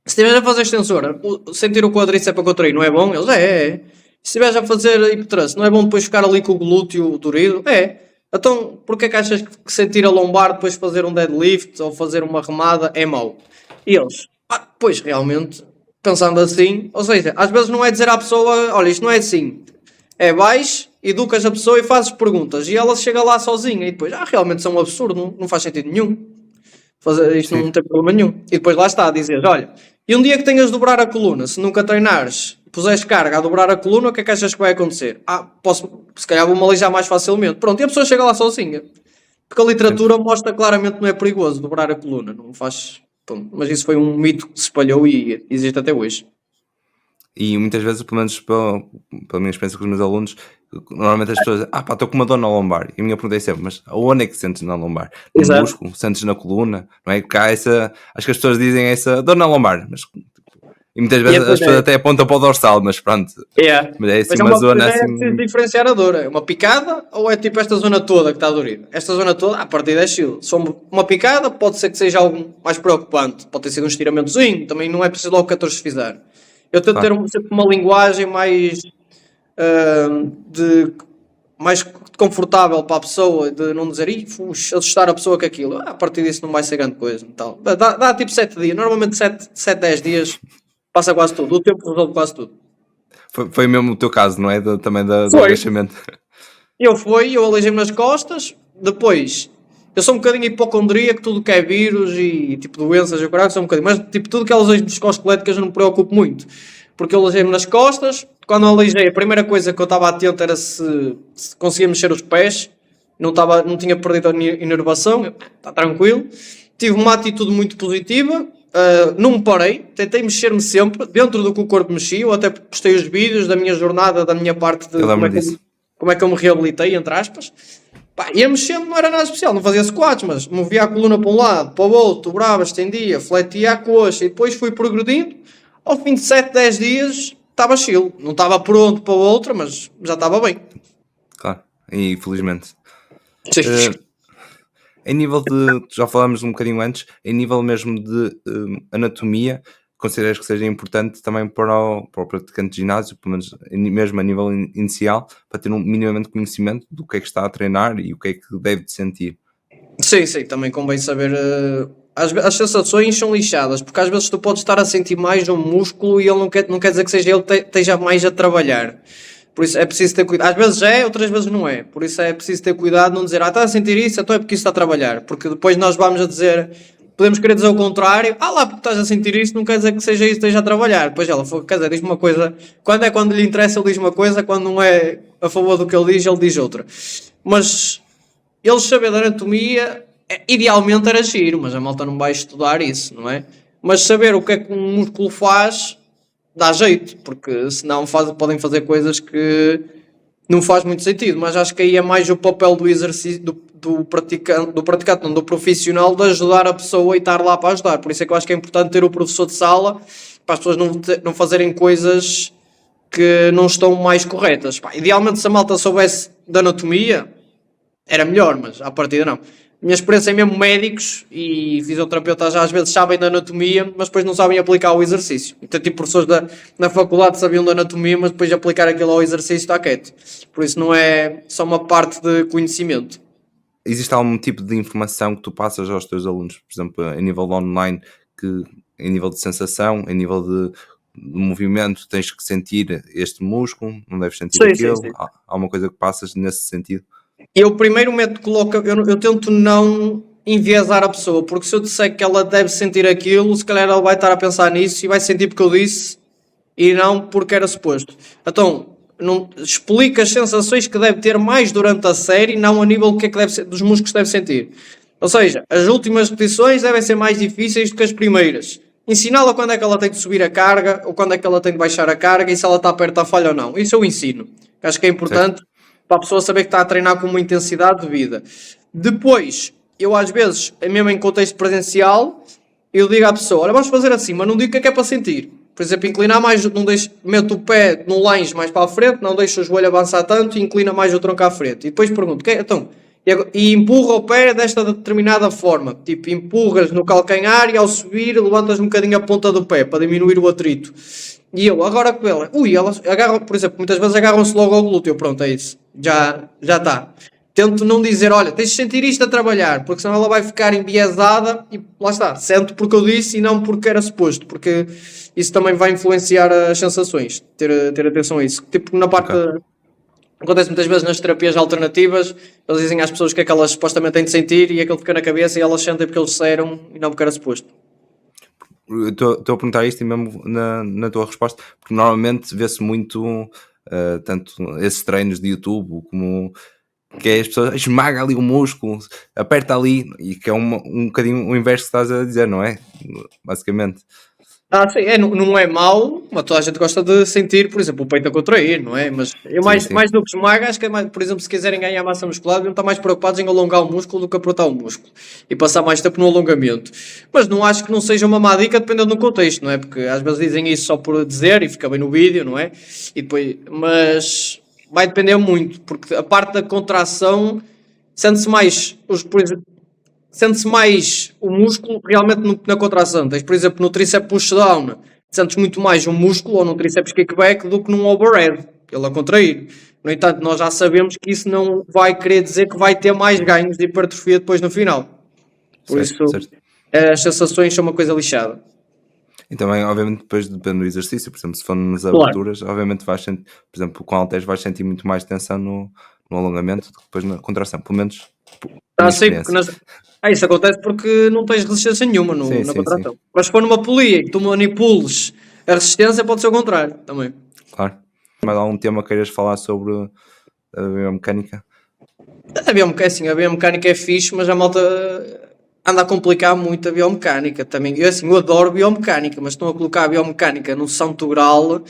se estiveres a fazer extensora, sentir o quadríceps para contrair não é bom? Eles, é. Se estiveres a fazer hipertrust, não é bom depois ficar ali com o glúteo dorido? É. Então, porquê que achas que sentir a lombar depois fazer um deadlift ou fazer uma remada é mau? E eles, pois realmente, pensando assim, ou seja, às vezes não é dizer à pessoa, olha, isto não é assim, é vais, educas a pessoa e fazes perguntas e ela chega lá sozinha e depois, realmente isso é um absurdo, não faz sentido nenhum, fazer isto não tem problema nenhum. E depois lá está a dizer, olha, e um dia que tenhas de dobrar a coluna, se nunca treinares, puseres carga a dobrar a coluna, o que é que achas que vai acontecer? Se calhar vou-me aleijar mais facilmente. Pronto, e a pessoa chega lá sozinha. Porque a literatura mostra claramente que não é perigoso dobrar a coluna, não faz... Pronto, mas isso foi um mito que se espalhou e existe até hoje. E muitas vezes, pelo menos pela minha experiência com os meus alunos, normalmente as pessoas dizem, estou com uma dor na lombar. E a minha pergunta é sempre, mas aonde é que sentes na lombar? No Exato. músculo? Sentes na coluna? Não é? Porque há acho que as pessoas dizem essa dor na lombar, mas... E muitas vezes as pessoas até apontam para o dorsal, mas pronto. Mas é assim uma zona assim... É diferenciar a dor. É uma picada ou é tipo esta zona toda que está dorida? Esta zona toda, a partir é chill. Se for uma picada, pode ser que seja algo mais preocupante. Pode ter sido um estiramentozinho. Também não é preciso logo catastroфizar. Eu tento ter sempre uma linguagem mais... mais confortável para a pessoa, de não dizer assustar a pessoa com aquilo. A partir disso não vai ser grande coisa. Então, dá tipo 7 dias. Normalmente 7, 10 dias... Passa quase tudo, o tempo resolve quase tudo. Foi mesmo o teu caso, não é? Também do agachamento. Eu aleijei-me nas costas, depois, eu sou um bocadinho hipocondríaco, tudo que é vírus e tipo doenças, sou um bocadinho, mas tipo tudo que é lesões musculoesqueléticas eu não me preocupo muito, porque eu aleijei-me nas costas, quando eu aleijei a primeira coisa que eu estava atento era se conseguia mexer os pés, não tinha perdido a inervação, está tranquilo, tive uma atitude muito positiva. Não me parei, tentei mexer-me sempre dentro do que o corpo mexia. Eu até postei os vídeos da minha jornada, da minha parte de como é que eu me reabilitei, entre aspas. Ia mexendo, não era nada especial, não fazia squats, mas movia a coluna para um lado, para o outro, dobrava, estendia, fletia a coxa e depois fui progredindo. Ao fim de 7, 10 dias estava chill, não estava pronto para outra, mas já estava bem. Claro, e felizmente. Sim. Em nível de, já falámos um bocadinho antes, em nível mesmo de anatomia, consideras que seja importante também para o praticante de ginásio, pelo menos mesmo a nível inicial, para ter minimamente conhecimento do que é que está a treinar e o que é que deve sentir? Sim, também convém saber. As sensações são lixadas, porque às vezes tu podes estar a sentir mais um músculo e ele não quer dizer que seja ele que esteja mais a trabalhar. Por isso é preciso ter cuidado. Às vezes é, outras vezes não é. Por isso é preciso ter cuidado, não dizer, está a sentir isso, então é porque isso está a trabalhar. Porque depois nós vamos a dizer, podemos querer dizer o contrário, lá porque estás a sentir isso, não quer dizer que seja isso que esteja a trabalhar. Depois ela falou, quer dizer, diz-me uma coisa, quando lhe interessa ele diz uma coisa, quando não é a favor do que ele diz outra. Mas eles saber da anatomia, idealmente era giro, mas a malta não vai estudar isso, não é? Mas saber o que é que um músculo faz... dá jeito, porque senão podem fazer coisas que não faz muito sentido, mas acho que aí é mais o papel do exercício do praticante, não, do profissional, de ajudar a pessoa e estar lá para ajudar. Por isso é que eu acho que é importante ter o professor de sala para as pessoas não fazerem coisas que não estão mais corretas. Idealmente, se a malta soubesse da anatomia era melhor, mas à partida não. Minha experiência é mesmo médicos e fisioterapeutas às vezes sabem da anatomia, mas depois não sabem aplicar o exercício. Então, tipo, professores na faculdade sabiam da anatomia, mas depois aplicar aquilo ao exercício está quieto. Por isso não é só uma parte de conhecimento. Existe algum tipo de informação que tu passas aos teus alunos, por exemplo, a nível online, que em nível de sensação, em nível de movimento, tens que sentir este músculo, não deves sentir aquilo? Sim. Há alguma coisa que passas nesse sentido? Eu primeiro eu tento não enviesar a pessoa, porque se eu disser que ela deve sentir aquilo, se calhar ela vai estar a pensar nisso e vai sentir porque eu disse e não porque era suposto. Então, explica as sensações que deve ter mais durante a série, não a nível do que é que deve ser, dos músculos que deve sentir. Ou seja, as últimas repetições devem ser mais difíceis do que as primeiras. Ensiná-la quando é que ela tem de subir a carga ou quando é que ela tem de baixar a carga e se ela está perto da falha ou não. Isso eu ensino. Acho que é certo? importante para a pessoa saber que está a treinar com uma intensidade de vida. Depois, eu às vezes, mesmo em contexto presencial, eu digo à pessoa, olha, vamos fazer assim, mas não digo o que é para sentir. Por exemplo, inclinar mais, não deixe, mete o pé no lange mais para a frente, não deixa o joelho avançar tanto e inclina mais o tronco à frente. E depois pergunto, então, e empurra o pé desta determinada forma. Tipo, empurras no calcanhar e ao subir levantas um bocadinho a ponta do pé para diminuir o atrito. E eu, agora com ela, elas agarram, por exemplo, muitas vezes agarram-se logo ao glúteo, pronto, é isso. Já está. Tento não dizer, olha, tens de sentir isto a trabalhar, porque senão ela vai ficar enviesada e lá está, sento porque eu disse e não porque era suposto, porque isso também vai influenciar as sensações, ter atenção a isso. Tipo, na parte, Ok. acontece muitas vezes nas terapias alternativas, eles dizem às pessoas o que é que elas supostamente têm de sentir e aquilo fica na cabeça e elas sentem porque eles disseram e não porque era suposto. Estou a perguntar isto e mesmo na tua resposta, porque normalmente vê-se muito, tanto esses treinos de YouTube como que é as pessoas esmaga ali o músculo, aperta ali, e que é um bocadinho o inverso que estás a dizer, não é? Basicamente. Sim, não é mau, mas toda a gente gosta de sentir, por exemplo, o peito a contrair, não é? Mas eu Sim, mais sim. do que esmaga, acho que é mais, por exemplo, se quiserem ganhar massa muscular, deviam estar mais preocupados em alongar o músculo do que apertar o músculo e passar mais tempo no alongamento. Mas não acho que não seja uma má dica dependendo do contexto, não é? Porque às vezes dizem isso só por dizer e fica bem no vídeo, não é? E depois, mas vai depender muito, porque a parte da contração sente-se mais, por exemplo, sente-se mais o músculo realmente na contração. Tens, por exemplo, no tríceps push-down, sentes muito mais um músculo ou no tríceps kickback do que num overhead, ele a contrair. No entanto, nós já sabemos que isso não vai querer dizer que vai ter mais ganhos de hipertrofia depois no final. Por Certo, isso, certo. as sensações são uma coisa lixada. E também, obviamente, depois depende do exercício. Por exemplo, se for nas Claro. aberturas, obviamente vais sentir, por exemplo, com halteres vais sentir muito mais tensão no alongamento do que depois na contração. Pelo menos, minha Sim, porque experiência. isso acontece porque não tens resistência nenhuma Sim, na sim, sim. contração. Mas se for numa polia e que tu manipules a resistência, pode ser o contrário também. Claro. Mais algum tema queiras falar sobre a biomecânica? A biomecânica é fixe, mas a malta anda a complicar muito a biomecânica também. Eu adoro biomecânica, mas estão a colocar a biomecânica no santo grau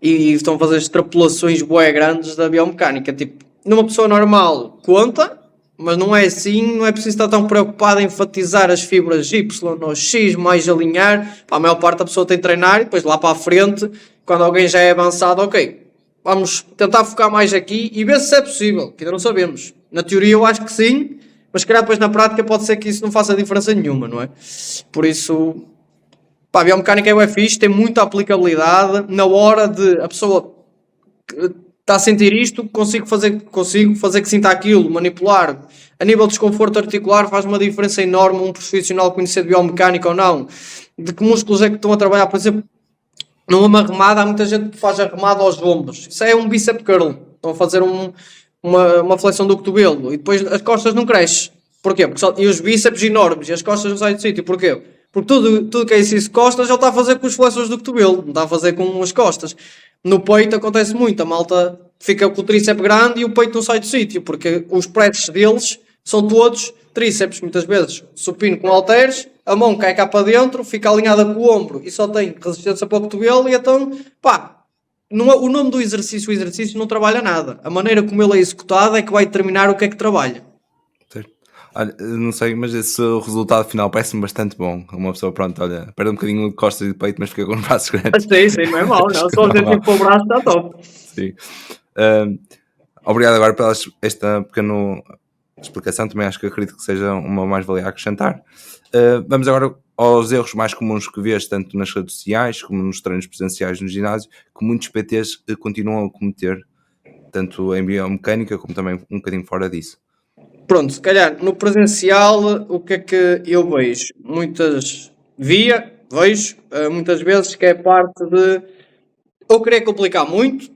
e estão a fazer extrapolações bué grandes da biomecânica. Tipo, numa pessoa normal conta, mas não é assim, não é preciso estar tão preocupado em enfatizar as fibras Y ou X, mais alinhar. Pá, a maior parte da pessoa tem de treinar e depois lá para a frente, quando alguém já é avançado, ok, vamos tentar focar mais aqui e ver se é possível, que ainda não sabemos. Na teoria eu acho que sim, mas se calhar depois na prática pode ser que isso não faça diferença nenhuma, não é? Por isso, pá, a biomecânica é fixe, tem muita aplicabilidade na hora de a pessoa está a sentir isto, consigo fazer que sinta aquilo, manipular. A nível de desconforto articular faz uma diferença enorme um profissional conhecer de biomecânica ou não. De que músculos é que estão a trabalhar, por exemplo, numa remada há muita gente que faz a remada aos ombros. Isso é um bicep curl. Estão a fazer uma flexão do cotovelo e depois as costas não crescem. Porquê? E os bíceps enormes e as costas não saem do sítio. Porquê? Porque tudo que é exercício de costas ele está a fazer com as flexões do cotovelo, não está a fazer com as costas. No peito acontece muito, a malta fica com o tríceps grande e o peito não sai do sítio, porque os presses deles são todos tríceps, muitas vezes. Supino com halteres, a mão cai cá para dentro, fica alinhada com o ombro e só tem resistência para o cotovelo e então, pá, o nome do exercício, o exercício não trabalha nada. A maneira como ele é executado é que vai determinar o que é que trabalha. Certo. Olha, não sei, mas esse resultado final parece-me bastante bom. Uma pessoa, pronto, olha, perde um bocadinho de costas e de peito, mas fica com os braços grandes. Sim, não é mau, não. Só o objetivo para o braço está top. Sim. Obrigado agora pela esta pequena explicação. Também acho que acredito que seja uma mais-valia a acrescentar. Vamos agora aos erros mais comuns que vês, tanto nas redes sociais como nos treinos presenciais no ginásio, que muitos PTs continuam a cometer, tanto em biomecânica como também um bocadinho fora disso. Pronto, se calhar no presencial o que é que eu vejo? Vejo muitas vezes que é parte de ou querer complicar muito,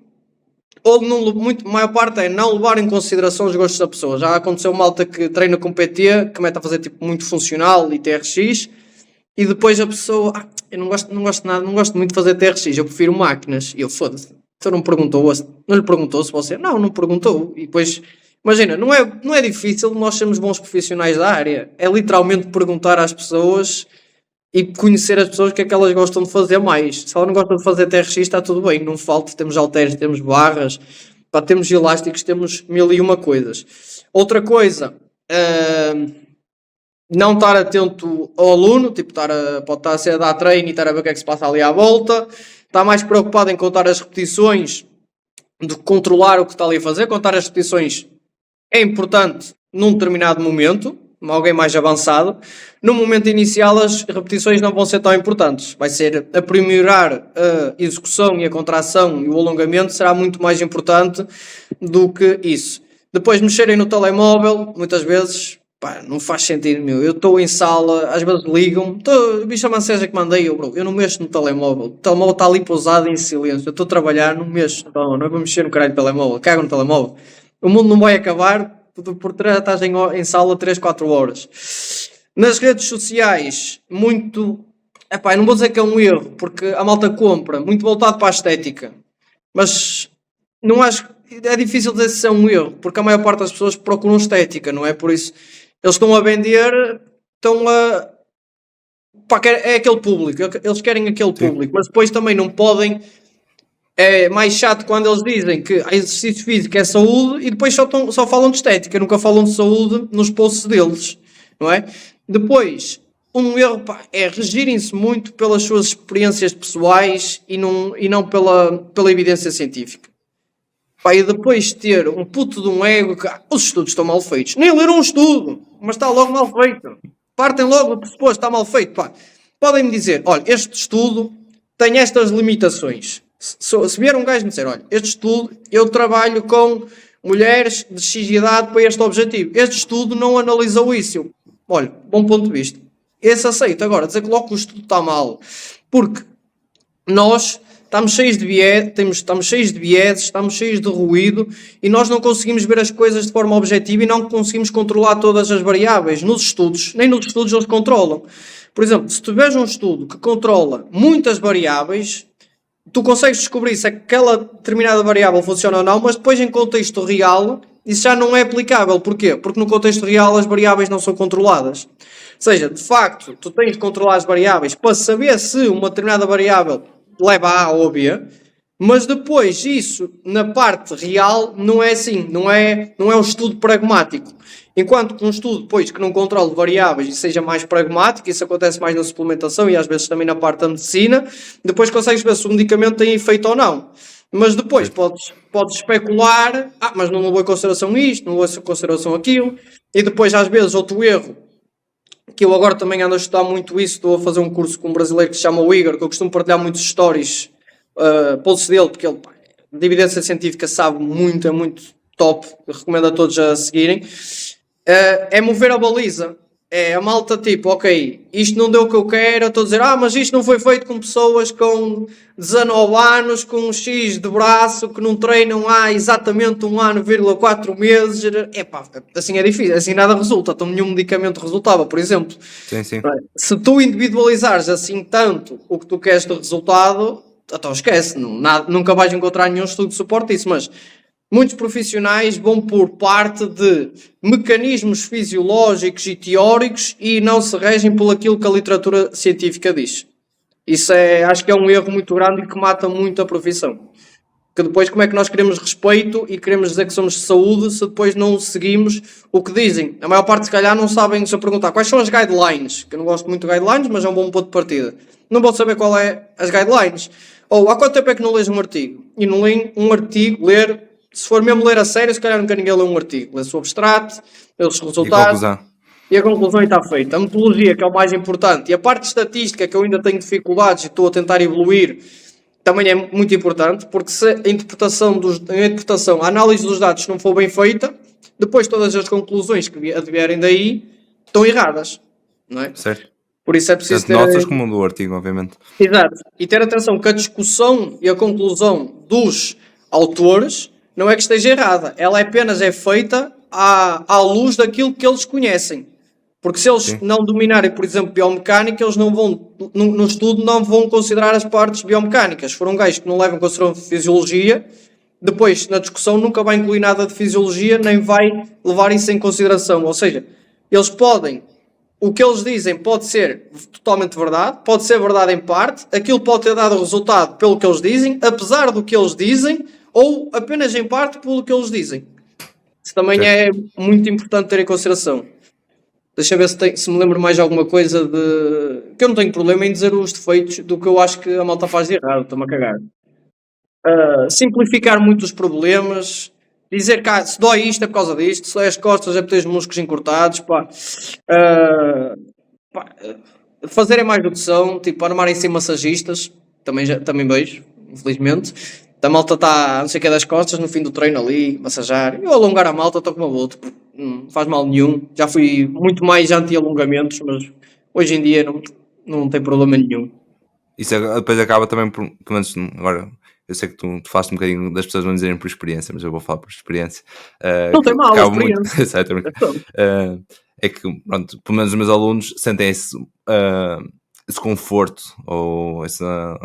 ou a maior parte é não levar em consideração os gostos da pessoa. Já aconteceu malta que treina com PT, que mete a fazer tipo muito funcional e TRX, e depois a pessoa, eu não gosto nada, não gosto muito de fazer TRX, eu prefiro máquinas. E eu, foda-se, então não lhe perguntou se você, não perguntou. E depois, imagina, não é difícil nós sermos bons profissionais da área, é literalmente perguntar às pessoas e conhecer as pessoas, o que é que elas gostam de fazer mais. Se ela não gosta de fazer TRX, está tudo bem, não falta, temos halteres, temos barras, pá, temos elásticos, temos mil e uma coisas. Outra coisa, não estar atento ao aluno, tipo, pode estar a ser a dar treino e estar a ver o que é que se passa ali à volta, estar mais preocupado em contar as repetições do que controlar o que está ali a fazer. Contar as repetições é importante num determinado momento, alguém mais avançado. No momento inicial as repetições não vão ser tão importantes, vai ser aprimorar a execução e a contração e o alongamento será muito mais importante do que isso. Depois mexerem no telemóvel, muitas vezes, pá, não faz sentido, meu. Eu estou em sala, às vezes ligam-me, bicho a mancega que mandei, eu não mexo no telemóvel. O telemóvel está ali pousado em silêncio. Eu estou a trabalhar, não mexo, não vou mexer no caralho do telemóvel, cago no telemóvel. O mundo não vai acabar por estás em sala 3, 4 horas. Nas redes sociais, muito. Epá, eu não vou dizer que é um erro, porque a malta compra, muito voltado para a estética. Mas não acho. É difícil dizer se é um erro, porque a maior parte das pessoas procuram estética, não é? Por isso, eles estão a vender, estão a. Pá, é aquele público, eles querem aquele público, mas depois também não podem. É mais chato quando eles dizem que exercício físico é saúde e depois só falam de estética, nunca falam de saúde nos posts deles, não é? Depois, um erro, pá, é regirem-se muito pelas suas experiências pessoais e não pela evidência científica. Pá, e depois ter um puto de um ego que os estudos estão mal feitos. Nem leram um estudo, mas está logo mal feito. Partem logo do pressuposto, está mal feito. Pá. Podem-me dizer, olha, este estudo tem estas limitações. Se vier um gajo me dizer, olha, este estudo, eu trabalho com mulheres de X idade para este objetivo. Este estudo não analisou isso. Olha, bom ponto de vista. Esse aceito. Agora, dizer que logo que o estudo está mal. Porque nós estamos cheios de vieses, estamos cheios de ruído e nós não conseguimos ver as coisas de forma objetiva e não conseguimos controlar todas as variáveis. Nos estudos, nem nos estudos eles controlam. Por exemplo, se tu vês um estudo que controla muitas variáveis, tu consegues descobrir se aquela determinada variável funciona ou não, mas depois em contexto real isso já não é aplicável. Porquê? Porque no contexto real as variáveis não são controladas. Ou seja, de facto, tu tens de controlar as variáveis para saber se uma determinada variável leva a A ou B, mas depois isso, na parte real, não é assim, não é um estudo pragmático. Enquanto que um estudo depois que não controle variáveis e seja mais pragmático, isso acontece mais na suplementação e às vezes também na parte da medicina, depois consegues ver se o medicamento tem efeito ou não. Mas depois podes especular, mas não levou em consideração isto, não levou em consideração aquilo, e depois às vezes outro erro, que eu agora também ando a estudar muito isso, estou a fazer um curso com um brasileiro que se chama o Igor, que eu costumo partilhar muitos stories, posts dele, porque ele, de evidência científica, sabe muito, é muito top, eu recomendo a todos a seguirem. É mover a baliza. É a malta tipo, ok, isto não deu o que eu quero, eu estou a dizer, mas isto não foi feito com pessoas com 19 anos, com um X de braço, que não treinam há exatamente 1 ano, 4 meses. Assim é difícil, assim nada resulta, então nenhum medicamento resultava, por exemplo. Sim. Se tu individualizares assim tanto o que tu queres de resultado, então esquece, nunca vais encontrar nenhum estudo que suporte isso, mas muitos profissionais vão por parte de mecanismos fisiológicos e teóricos e não se regem por aquilo que a literatura científica diz. Isso acho que é um erro muito grande e que mata muito a profissão. Que depois como é que nós queremos respeito e queremos dizer que somos de saúde se depois não seguimos o que dizem? A maior parte se calhar não sabem, se eu perguntar quais são as guidelines, que eu não gosto muito de guidelines, mas é um bom ponto de partida. Não vou saber qual é as guidelines. Ou há quanto tempo é que não lês um artigo? E não leem um artigo, se for mesmo ler a sério, se calhar nunca ninguém lê um artigo. Lê o abstrato, lê os resultados e a conclusão está feita. A metodologia, que é o mais importante, e a parte estatística, que eu ainda tenho dificuldades e estou a tentar evoluir, também é muito importante, porque se a interpretação, a análise dos dados não for bem feita, depois todas as conclusões que vierem daí estão erradas, não é? Certo. Por isso é preciso tanto nossas como do artigo, obviamente. Exato. E ter atenção que a discussão e a conclusão dos autores não é que esteja errada. Ela apenas é feita à luz daquilo que eles conhecem. Porque se eles não dominarem, por exemplo, biomecânica, eles não vão, no estudo, não vão considerar as partes biomecânicas. Se for um gajo que não leva em consideração fisiologia, depois, na discussão, nunca vai incluir nada de fisiologia, nem vai levar isso em consideração. Ou seja, eles podem o que eles dizem pode ser totalmente verdade, pode ser verdade em parte, aquilo pode ter dado resultado pelo que eles dizem, apesar do que eles dizem, ou apenas em parte pelo que eles dizem. Isso também é muito importante ter em consideração. Deixa eu ver se me lembro mais de alguma coisa de... Que eu não tenho problema em dizer os defeitos do que eu acho que a malta faz de errado, estou-me a cagar. Simplificar muito os problemas, dizer que se dói isto é por causa disto, se dói as costas é por ter os músculos encurtados, pá. Fazerem mais do que são, tipo, armarem-se massagistas, também vejo, infelizmente. A malta está, não sei o que, das costas, no fim do treino ali, massajar. Eu alongar a malta, estou como a outro, não faz mal nenhum. Já fui muito mais anti-alongamentos, mas hoje em dia não tem problema nenhum. Isso depois acaba também por, pelo menos agora, eu sei que tu falaste um bocadinho das pessoas não dizerem por experiência, mas eu vou falar por experiência. Não tem mal, acaba muito, experiência. é que, pronto, pelo menos os meus alunos sentem esse conforto, ou essa,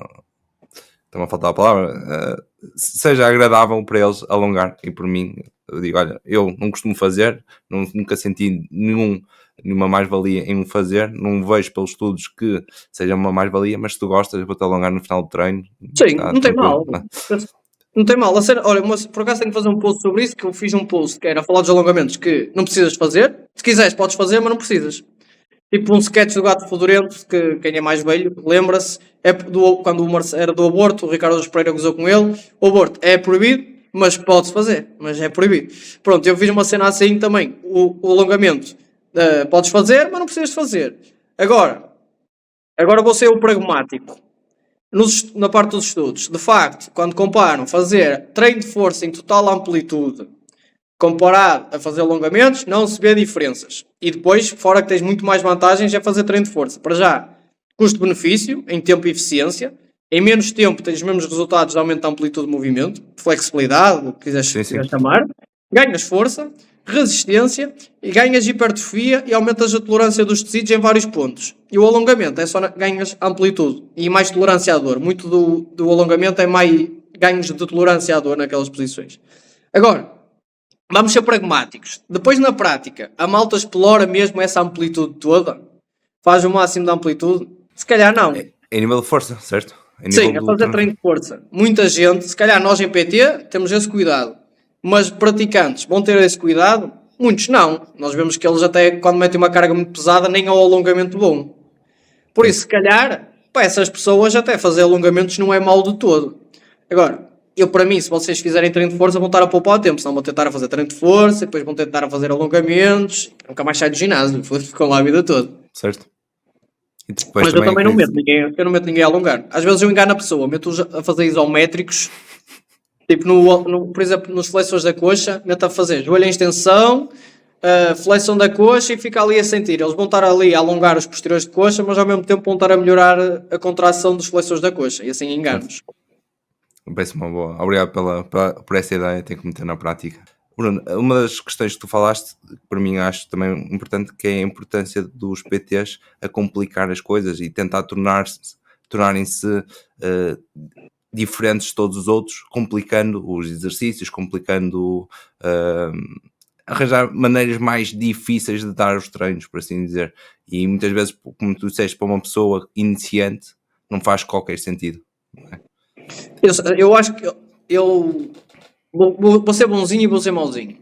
está-me a faltar a palavra, seja agradável para eles alongar. E por mim, eu digo, olha, eu não costumo fazer, nunca senti nenhuma mais-valia em fazer, não vejo pelos estudos que seja uma mais-valia, mas se tu gostas, vou-te alongar no final do treino. Sim, não tem mal. Não tem mal. Olha, mas por acaso tenho que fazer um post sobre isso, que eu fiz um post que era falar dos alongamentos que não precisas fazer. Se quiseres podes fazer, mas não precisas. Tipo um sketch do Gato Fedorento, que quem é mais velho lembra-se, quando o Marcelo era do aborto, o Ricardo Pereira gozou com ele. O aborto é proibido, mas pode-se fazer, mas é proibido. Pronto, eu fiz uma cena assim também. O alongamento podes fazer, mas não precisas fazer. Agora vou ser o pragmático. Na parte dos estudos, de facto, quando comparam fazer treino de força em total amplitude comparado a fazer alongamentos, não se vê diferenças. E depois, fora que tens muito mais vantagens, é fazer treino de força. Para já, custo-benefício, em tempo e eficiência. Em menos tempo tens os mesmos resultados de aumento de amplitude de movimento, flexibilidade, o que quiseres chamar. Ganhas força, resistência, e ganhas hipertrofia e aumentas a tolerância dos tecidos em vários pontos. E o alongamento é só ganhas amplitude e mais tolerância à dor. Muito do alongamento é mais ganhos de tolerância à dor naquelas posições. Agora, vamos ser pragmáticos. Depois, na prática, a malta explora mesmo essa amplitude toda? Faz o máximo de amplitude? Se calhar não. É nível de força, certo? Sim, a fazer treino de força. Muita gente, se calhar nós em PT, temos esse cuidado. Mas praticantes vão ter esse cuidado? Muitos não. Nós vemos que eles até, quando metem uma carga muito pesada, nem ao alongamento bom. Por isso, se calhar, para essas pessoas, até fazer alongamentos não é mau de todo. Agora, para mim, se vocês fizerem treino de força, vão estar a poupar o tempo. Senão vão tentar a fazer treino de força, depois vão tentar a fazer alongamentos. Nunca mais sai do ginásio. Ficam lá a vida toda. Certo. Mas eu também não meto ninguém. Eu não meto ninguém a alongar. Às vezes eu engano a pessoa. Meto-os a fazer isométricos. Tipo, por exemplo, nos flexões da coxa, meto a fazer joelho em extensão, flexão da coxa e fica ali a sentir. Eles vão estar ali a alongar os posteriores de coxa, mas ao mesmo tempo vão estar a melhorar a contração dos flexões da coxa. E assim engano-nos. Parece uma boa. Obrigado por essa ideia, tenho que meter na prática. Bruno, uma das questões que tu falaste, que para mim acho também importante, que é a importância dos PTs a complicar as coisas e tentar tornarem-se diferentes de todos os outros, complicando os exercícios, complicando arranjar maneiras mais difíceis de dar os treinos, por assim dizer. E muitas vezes, como tu disseste, para uma pessoa iniciante não faz qualquer sentido. Não é? Eu acho que eu vou ser bonzinho e vou ser mauzinho.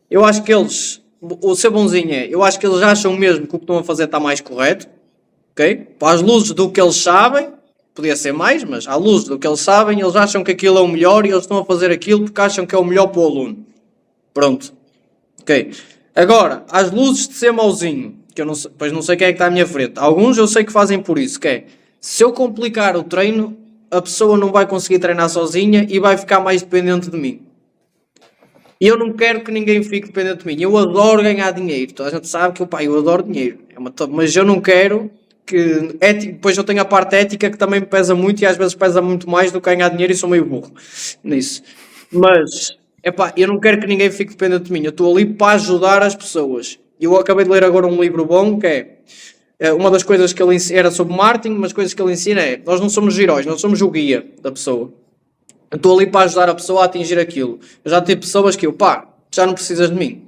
Eu acho que o ser bonzinho eu acho que eles acham mesmo que o que estão a fazer está mais correto, ok? Para as luzes do que eles sabem, podia ser mais, mas à luz do que eles sabem, eles acham que aquilo é o melhor e eles estão a fazer aquilo porque acham que é o melhor para o aluno. Pronto. Ok. Agora, às luzes de ser mauzinho, que eu não sei, pois não sei quem é que está à minha frente. Alguns eu sei que fazem por isso, que é, se eu complicar o treino, a pessoa não vai conseguir treinar sozinha e vai ficar mais dependente de mim. E eu não quero que ninguém fique dependente de mim. Eu adoro ganhar dinheiro. Toda a gente sabe que eu adoro dinheiro. Mas eu não quero que... Depois eu tenho a parte ética que também me pesa muito e às vezes pesa muito mais do que ganhar dinheiro e sou meio burro nisso. Mas, eu não quero que ninguém fique dependente de mim. Eu estou ali para ajudar as pessoas. Eu acabei de ler agora um livro bom que é uma das coisas que ele ensina, era sobre marketing, mas coisas que ele ensina nós não somos heróis, nós somos o guia da pessoa. Eu estou ali para ajudar a pessoa a atingir aquilo. Eu já tive pessoas que já não precisas de mim.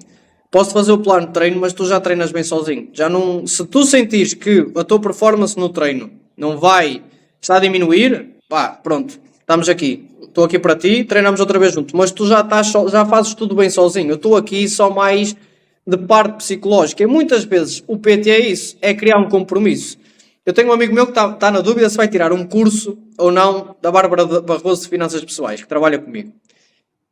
Posso fazer o plano de treino, mas tu já treinas bem sozinho. Já não, se tu sentires que a tua performance no treino não vai, está a diminuir, pá, pronto, estamos aqui. Estou aqui para ti, treinamos outra vez junto. Mas tu já fazes tudo bem sozinho. Eu estou aqui só mais de parte psicológica. E muitas vezes o PT é isso, é criar um compromisso. Eu tenho um amigo meu que está na dúvida se vai tirar um curso ou não da Bárbara Barroso de Finanças Pessoais, que trabalha comigo.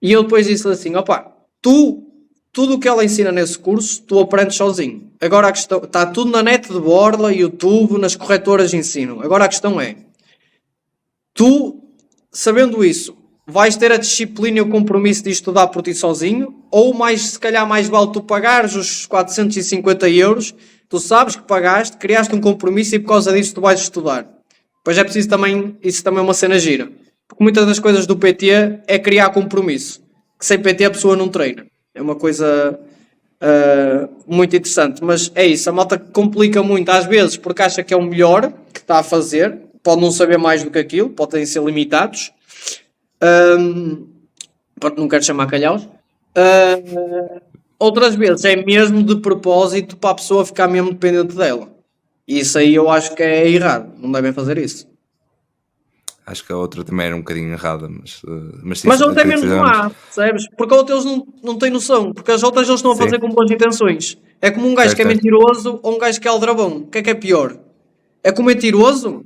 E eu depois disse assim, opá, tudo o que ela ensina nesse curso, tu aprendes sozinho. Agora a questão, está tudo na net de borla, YouTube, nas corretoras de ensino. Agora a questão é, tu, sabendo isso, vais ter a disciplina e o compromisso de estudar por ti sozinho, ou se calhar mais vale tu pagares os 450 euros, tu sabes que pagaste, criaste um compromisso e por causa disso tu vais estudar. Pois é preciso também, isso também é uma cena gira. Porque muitas das coisas do PT é criar compromisso. Que sem PT a pessoa não treina. É uma coisa muito interessante. Mas é isso, a malta complica muito às vezes porque acha que é o melhor que está a fazer. Pode não saber mais do que aquilo, podem ser limitados. Não quero chamar calhaus. Outras vezes é mesmo de propósito para a pessoa ficar mesmo dependente dela. E isso aí eu acho que é errado. Não devem fazer isso. Acho que a outra também era um bocadinho errada, mas sim, Mas a outra é menos má, percebes? Porque a outra eles não têm noção. Porque as outras eles estão a fazer com boas intenções. É como um gajo que é mentiroso ou um gajo que é aldrabão. O que é pior? É que o mentiroso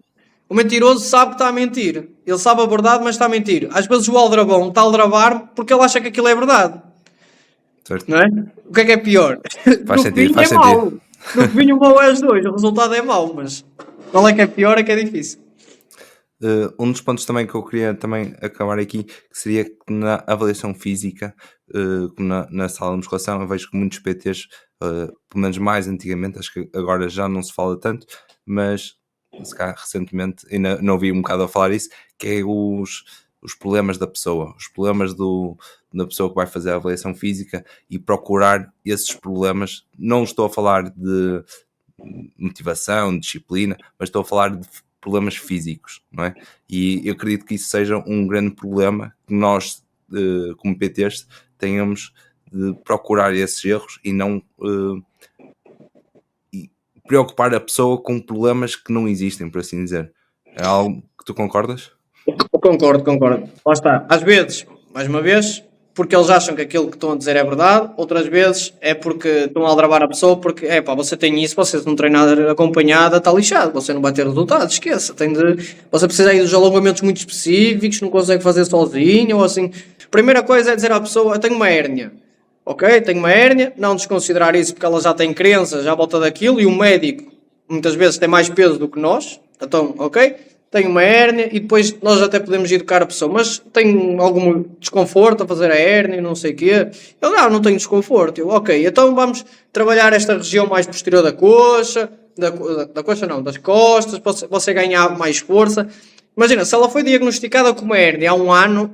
sabe que está a mentir. Ele sabe a verdade, mas está a mentir. Às vezes o aldrabão está a aldrabar porque ele acha que aquilo é verdade. Certo. Não é? O que é pior? Faz sentido, faz sentido. Mau. No vinho mau é os dois. O resultado é mau, mas qual é pior é que é difícil. Um dos pontos também que eu queria também acabar aqui, que seria que na avaliação física, como na sala de musculação, eu vejo que muitos PTs, pelo menos mais antigamente, acho que agora já não se fala tanto, mas se calhar recentemente ainda não ouvi um bocado a falar isso, que é os problemas da pessoa, os problemas da pessoa que vai fazer a avaliação física e procurar esses problemas. Não estou a falar de motivação, disciplina, mas estou a falar de problemas físicos, não é? E eu acredito que isso seja um grande problema que nós, como PTs, tenhamos de procurar esses erros e não preocupar a pessoa com problemas que não existem, por assim dizer. É algo que tu concordas? Concordo. Lá está. Às vezes, mais uma vez, porque eles acham que aquilo que estão a dizer é verdade, outras vezes é porque estão a aldrabar a pessoa porque, você tem isso, você não treinar acompanhada, está lixado, você não vai ter resultados, esqueça. Você precisa ir dos alongamentos muito específicos, não consegue fazer sozinho, ou assim. Primeira coisa é dizer à pessoa, eu tenho uma hérnia. Ok, tenho uma hérnia, não desconsiderar isso porque ela já tem crenças à volta daquilo e o médico muitas vezes tem mais peso do que nós, então, ok, tenho uma hérnia e depois nós até podemos educar a pessoa, mas tenho algum desconforto a fazer a hérnia e não sei o quê. Eu não tenho desconforto. Eu, ok, então vamos trabalhar esta região mais posterior da coxa, da coxa não, das costas, para você ganhar mais força. Imagina, se ela foi diagnosticada com uma hérnia há um ano,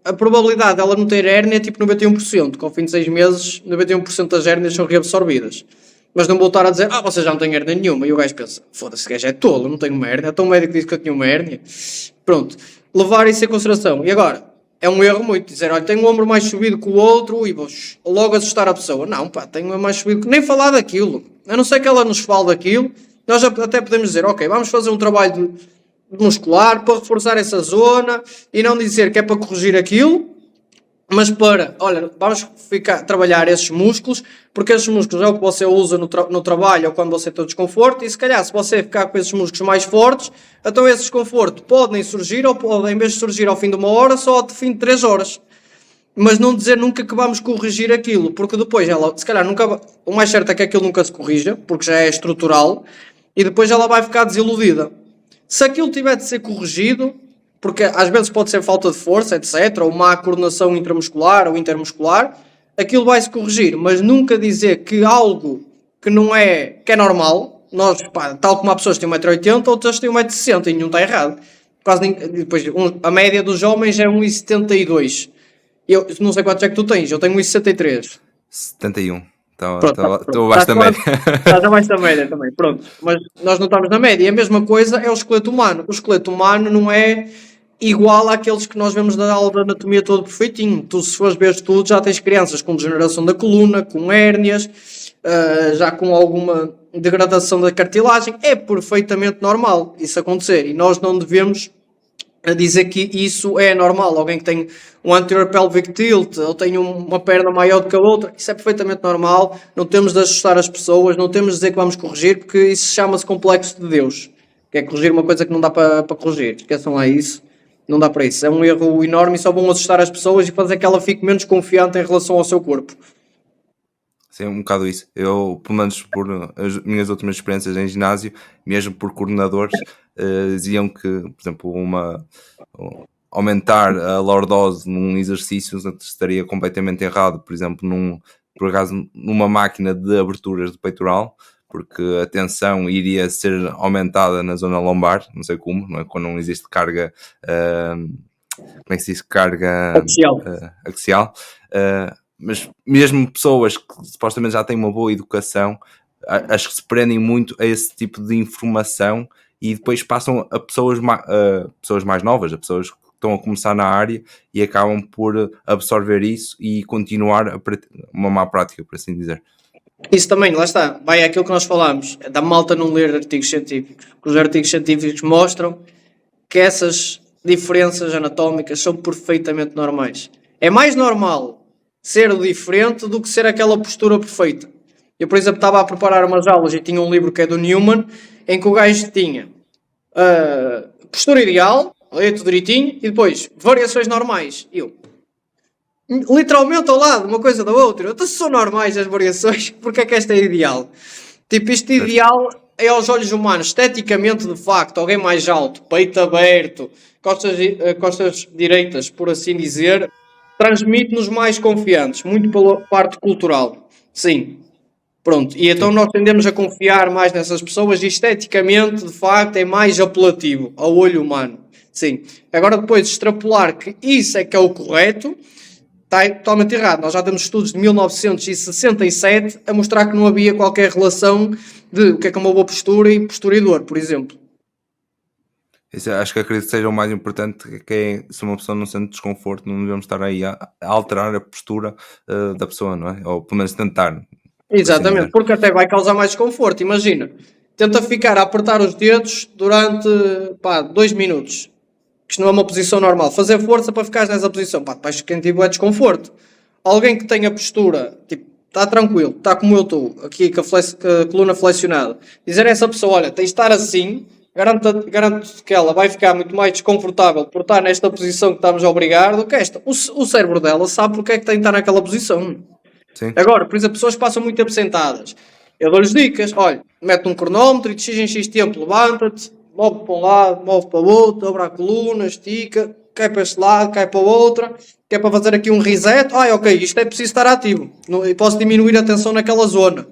a probabilidade dela não ter hérnia é tipo 91%, que ao fim de 6 meses 91% das hérnias são reabsorvidas. Mas não vou estar a dizer, você já não tem hérnia nenhuma. E o gajo pensa, foda-se, esse gajo é tolo, não tenho uma hérnia. Então o médico disse que eu tinha uma hérnia. Pronto, levar isso em consideração. E agora, é um erro muito dizer, olha, tenho um ombro mais subido que o outro e vou logo assustar a pessoa. Não, tenho um ombro mais subido que... Nem falar daquilo. A não ser que ela nos fale daquilo, nós até podemos dizer, ok, vamos fazer um trabalho muscular para reforçar essa zona e não dizer que é para corrigir aquilo, mas vamos trabalhar esses músculos, porque esses músculos é o que você usa no trabalho ou quando você tem desconforto, e se calhar se você ficar com esses músculos mais fortes, então esse desconforto pode nem surgir, ou pode, em vez de surgir ao fim de 1 hora, só ao fim de 3 horas. Mas não dizer nunca que vamos corrigir aquilo, porque depois ela, se calhar nunca, o mais certo é que aquilo nunca se corrija, porque já é estrutural, e depois ela vai ficar desiludida. Se aquilo tiver de ser corrigido, porque às vezes pode ser falta de força, etc., ou má coordenação intramuscular ou intermuscular, aquilo vai-se corrigir, mas nunca dizer que algo que não é, que é normal, nós, tal como há pessoas que têm 1,80m, outras têm 1,60m e nenhum está errado. Depois, a média dos homens é 1,72m. Eu não sei quantos é que tu tens, eu tenho 1,63m. 71. Estou abaixo da média. Estás abaixo da média também, pronto. Mas nós não estamos na média. E a mesma coisa é o esqueleto humano. O esqueleto humano não é igual àqueles que nós vemos da aula de anatomia todo perfeitinho. Tu, se fores ver estudos, já tens crianças com degeneração da coluna, com hérnias, já com alguma degradação da cartilagem. É perfeitamente normal isso acontecer e nós não devemos dizer que isso é normal. Alguém que tem um anterior pelvic tilt ou tem uma perna maior do que a outra, isso é perfeitamente normal. Não temos de assustar as pessoas, não temos de dizer que vamos corrigir, porque isso chama-se complexo de Deus, que é corrigir uma coisa que não dá para corrigir. Esqueçam lá isso. Não dá para isso. É um erro enorme e só vão assustar as pessoas e fazer que ela fique menos confiante em relação ao seu corpo. Sim, um bocado isso. Eu, pelo menos por as minhas últimas experiências em ginásio, mesmo por coordenadores, diziam que, por exemplo, aumentar a lordose num exercício estaria completamente errado. Por exemplo, por acaso, numa máquina de aberturas de peitoral, porque a tensão iria ser aumentada na zona lombar, não sei como, não é? Quando não existe carga, como é que se diz? Carga axial. Mas mesmo pessoas que supostamente já têm uma boa educação, acho que se prendem muito a esse tipo de informação e depois passam a pessoas mais novas, a pessoas que estão a começar na área e acabam por absorver isso e continuar uma má prática, por assim dizer. Isso também, lá está, vai àquilo que nós falámos, da malta não ler artigos científicos. Os artigos científicos mostram que essas diferenças anatómicas são perfeitamente normais. É mais normal ser diferente do que ser aquela postura perfeita. Eu, por exemplo, estava a preparar umas aulas e tinha um livro que é do Newman, em que o gajo tinha postura ideal, ali tudo direitinho, e depois variações normais. E eu, literalmente ao lado, uma coisa da outra. Então, se são normais as variações, porque é que esta é ideal? Tipo, isto ideal é aos olhos humanos, esteticamente, de facto, alguém mais alto, peito aberto, costas direitas, por assim dizer, transmite-nos mais confiantes, muito pela parte cultural. Sim. Pronto, e então nós tendemos a confiar mais nessas pessoas e esteticamente, de facto, é mais apelativo ao olho humano. Sim. Agora depois extrapolar que isso é que é o correto, está totalmente errado. Nós já temos estudos de 1967 a mostrar que não havia qualquer relação de o que é uma boa postura e postura e dor, por exemplo. Isso, acho que acredito que seja o mais importante, que é, se uma pessoa não sente desconforto, não devemos estar aí a alterar a postura da pessoa, não é? Ou pelo menos tentar. Exatamente, assim, porque até vai causar mais desconforto. Imagina, tenta ficar a apertar os dedos durante 2 minutos. Isto não é uma posição normal. Fazer força para ficar nessa posição. Depois quem tiver desconforto. Alguém que tenha postura, tipo, está tranquilo, está como eu estou, aqui com a coluna flexionada. Dizer a essa pessoa, olha, tens de estar assim, garanto que ela vai ficar muito mais desconfortável por estar nesta posição que estamos a obrigar do que esta. O cérebro dela sabe porque é que tem de estar naquela posição. Sim. Agora, por exemplo, pessoas que passam muito tempo sentadas. Eu dou-lhes dicas, olha, mete um cronómetro e de x em x tempo levanta-te, move para um lado, move para o outro, abre a coluna, estica, cai para este lado, cai para o outro, que é para fazer aqui um reset. Ok, isto é preciso estar ativo. E posso diminuir a tensão naquela zona.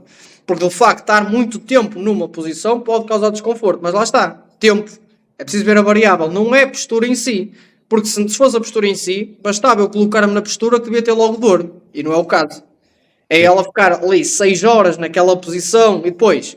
Porque de facto estar muito tempo numa posição pode causar desconforto. Mas lá está, tempo. É preciso ver a variável, não é a postura em si. Porque se fosse a postura em si, bastava eu colocar-me na postura que devia ter logo dor. E não é o caso. É ela ficar ali 6 horas naquela posição e depois,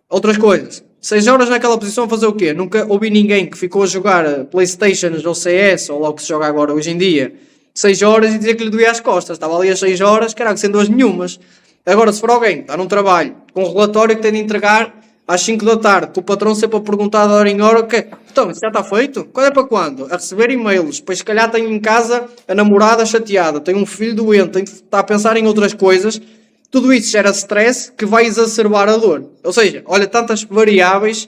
outras coisas. 6 horas naquela posição fazer o quê? Nunca ouvi ninguém que ficou a jogar Playstations ou CS, ou lá o que se joga agora hoje em dia, 6 horas e dizer que lhe doía as costas. Estava ali às 6 horas, caraca, sem dores nenhumas. Agora, se for alguém que está num trabalho, com um relatório que tem de entregar às 5 da tarde, que o patrão sempre a perguntar de hora em hora, okay, então, isso já está feito? Quando é para quando? A receber e-mails, depois se calhar tem em casa a namorada chateada, tem um filho doente, tem que estar a pensar em outras coisas, tudo isso gera stress que vai exacerbar a dor. Ou seja, olha, tantas variáveis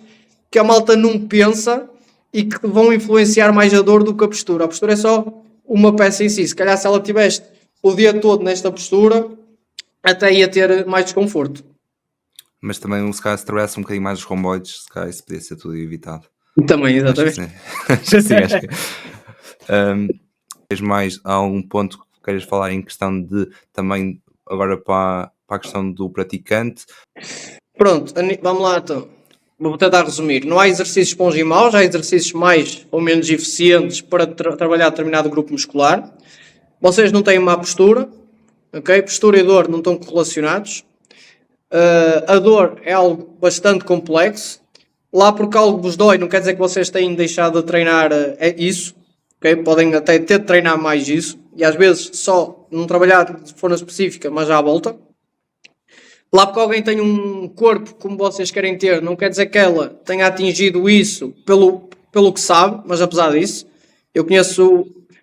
que a malta não pensa e que vão influenciar mais a dor do que a postura. A postura é só uma peça em si. Se calhar se ela tiveste o dia todo nesta postura, até ia ter mais desconforto. Mas também, se calhar, se tivesse um bocadinho mais os romboides, se calhar isso podia ser tudo evitado. Também, exatamente. Acho que tens mais algum ponto que queiras falar em questão de, também, agora para a questão do praticante? Pronto, vamos lá então. Vou tentar resumir. Não há exercícios bons e maus, há exercícios mais ou menos eficientes para trabalhar determinado grupo muscular. Vocês não têm má postura, ok? Postura e dor não estão correlacionados. A dor é algo bastante complexo. Lá porque algo vos dói, não quer dizer que vocês tenham deixado de treinar isso. ok? Podem até ter de treinar mais isso, e às vezes só não trabalhar de forma específica, mas já à volta. Lá porque alguém tem um corpo como vocês querem ter, não quer dizer que ela tenha atingido isso pelo que sabe, mas apesar disso, eu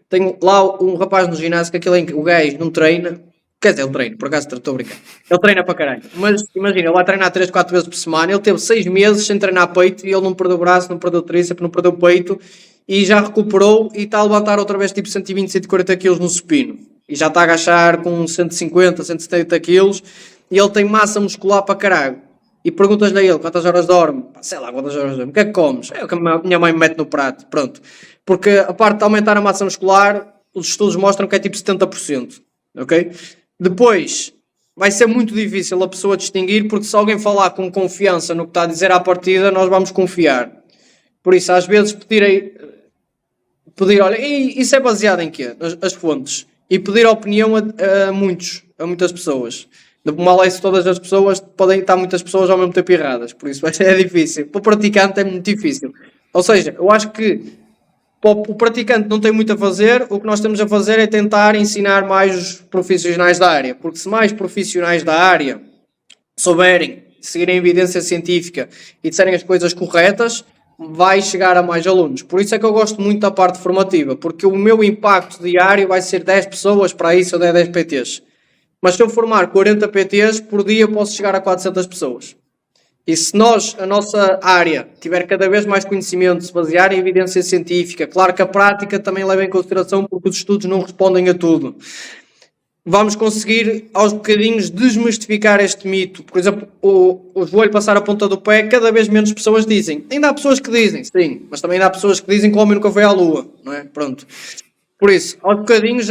tenho lá um rapaz no ginásio que o gajo não treina, quer dizer, ele treina, por acaso estou a brincar, ele treina para caralho, mas imagina, ele vai treinar 3, 4 vezes por semana, ele teve 6 meses sem treinar peito e ele não perdeu o braço, não perdeu o tríceps, não perdeu o peito e já recuperou e está a levantar outra vez tipo 120, 140 quilos no supino e já está a agachar com 150, 170 quilos e ele tem massa muscular para caralho. E perguntas-lhe a ele quantas horas dorme. Sei lá quantas horas dorme. O que é que comes? É o que a minha mãe me mete no prato. Pronto. Porque a parte de aumentar a massa muscular, os estudos mostram que é tipo 70%. Ok? Depois, vai ser muito difícil a pessoa distinguir, porque se alguém falar com confiança no que está a dizer à partida, nós vamos confiar. Por isso, às vezes, pedir olha, e isso é baseado em quê? As fontes. E pedir opinião a muitas pessoas. Mal é se todas as pessoas, podem estar muitas pessoas ao mesmo tempo erradas, por isso é difícil. Para o praticante é muito difícil. Ou seja, eu acho que o praticante não tem muito a fazer, o que nós temos a fazer é tentar ensinar mais os profissionais da área, porque se mais profissionais da área souberem, seguirem a evidência científica e disserem as coisas corretas, vai chegar a mais alunos. Por isso é que eu gosto muito da parte formativa, porque o meu impacto diário vai ser 10 pessoas para isso ou 10 PTs. Mas se eu formar 40 PTs, por dia posso chegar a 400 pessoas. E se a nossa área, tiver cada vez mais conhecimento, se basear em evidência científica, claro que a prática também leva em consideração porque os estudos não respondem a tudo, vamos conseguir aos bocadinhos desmistificar este mito. Por exemplo, o joelho passar a ponta do pé, cada vez menos pessoas dizem. Ainda há pessoas que dizem, sim, mas também ainda há pessoas que dizem que o homem nunca foi à lua, não é? Pronto. Por isso, aos bocadinhos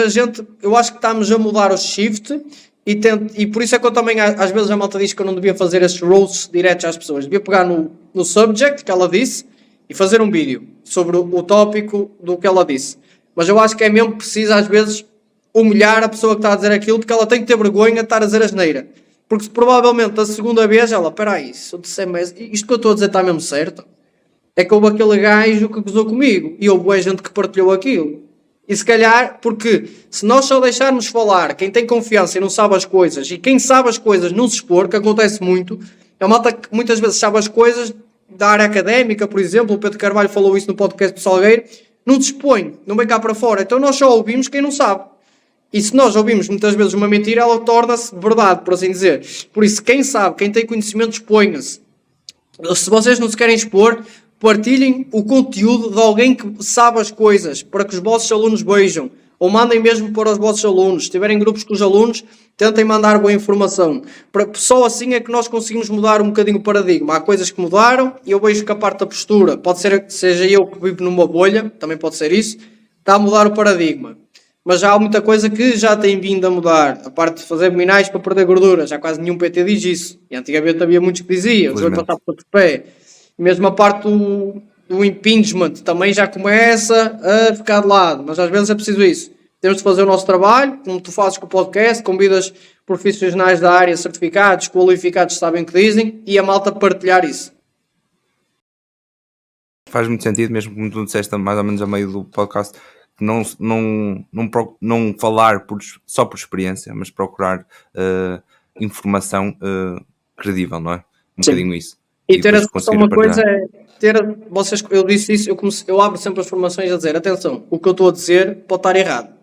eu acho que estamos a mudar o shift e por isso é que eu também, às vezes a malta diz que eu não devia fazer esses roasts diretos às pessoas, devia pegar no subject que ela disse e fazer um vídeo sobre o tópico do que ela disse. Mas eu acho que é mesmo preciso às vezes humilhar a pessoa que está a dizer aquilo porque ela tem que ter vergonha de estar a dizer asneira. Porque se provavelmente a segunda vez ela, peraí, se eu disser mais, isto que eu estou a dizer está mesmo certo? É que houve aquele gajo que gozou comigo e houve boa gente que partilhou aquilo. E se calhar, porque se nós só deixarmos falar quem tem confiança e não sabe as coisas, e quem sabe as coisas não se expor, que acontece muito, é uma malta que muitas vezes sabe as coisas da área académica, por exemplo, o Pedro Carvalho falou isso no podcast do Salgueiro, não se expõe, não vem cá para fora. Então nós só ouvimos quem não sabe. E se nós ouvimos muitas vezes uma mentira, ela torna-se verdade, por assim dizer. Por isso, quem sabe, quem tem conhecimento, exponha-se. Se vocês não se querem expor, partilhem o conteúdo de alguém que sabe as coisas, para que os vossos alunos vejam. Ou mandem mesmo para os vossos alunos. Se tiverem grupos com os alunos, tentem mandar boa informação. Só assim é que nós conseguimos mudar um bocadinho o paradigma. Há coisas que mudaram e eu vejo que a parte da postura, pode ser que seja eu que vivo numa bolha, também pode ser isso, está a mudar o paradigma. Mas já há muita coisa que já tem vindo a mudar. A parte de fazer abdominais para perder gordura, já quase nenhum PT diz isso. E antigamente havia muitos que diziam, os passar por de pé. Mesmo a parte do impingement também já começa a ficar de lado, mas às vezes é preciso isso. Temos de fazer o nosso trabalho, como tu fazes com o podcast, convidas profissionais da área certificados, qualificados, sabem o que dizem, e a malta partilhar isso. Faz muito sentido, mesmo como tu disseste mais ou menos a meio do podcast, não falar só por experiência, mas procurar informação credível, não é? Um Sim. bocadinho isso. E ter atenção, uma coisa é eu disse isso, eu abro sempre as formações a dizer, atenção, o que eu estou a dizer pode estar errado.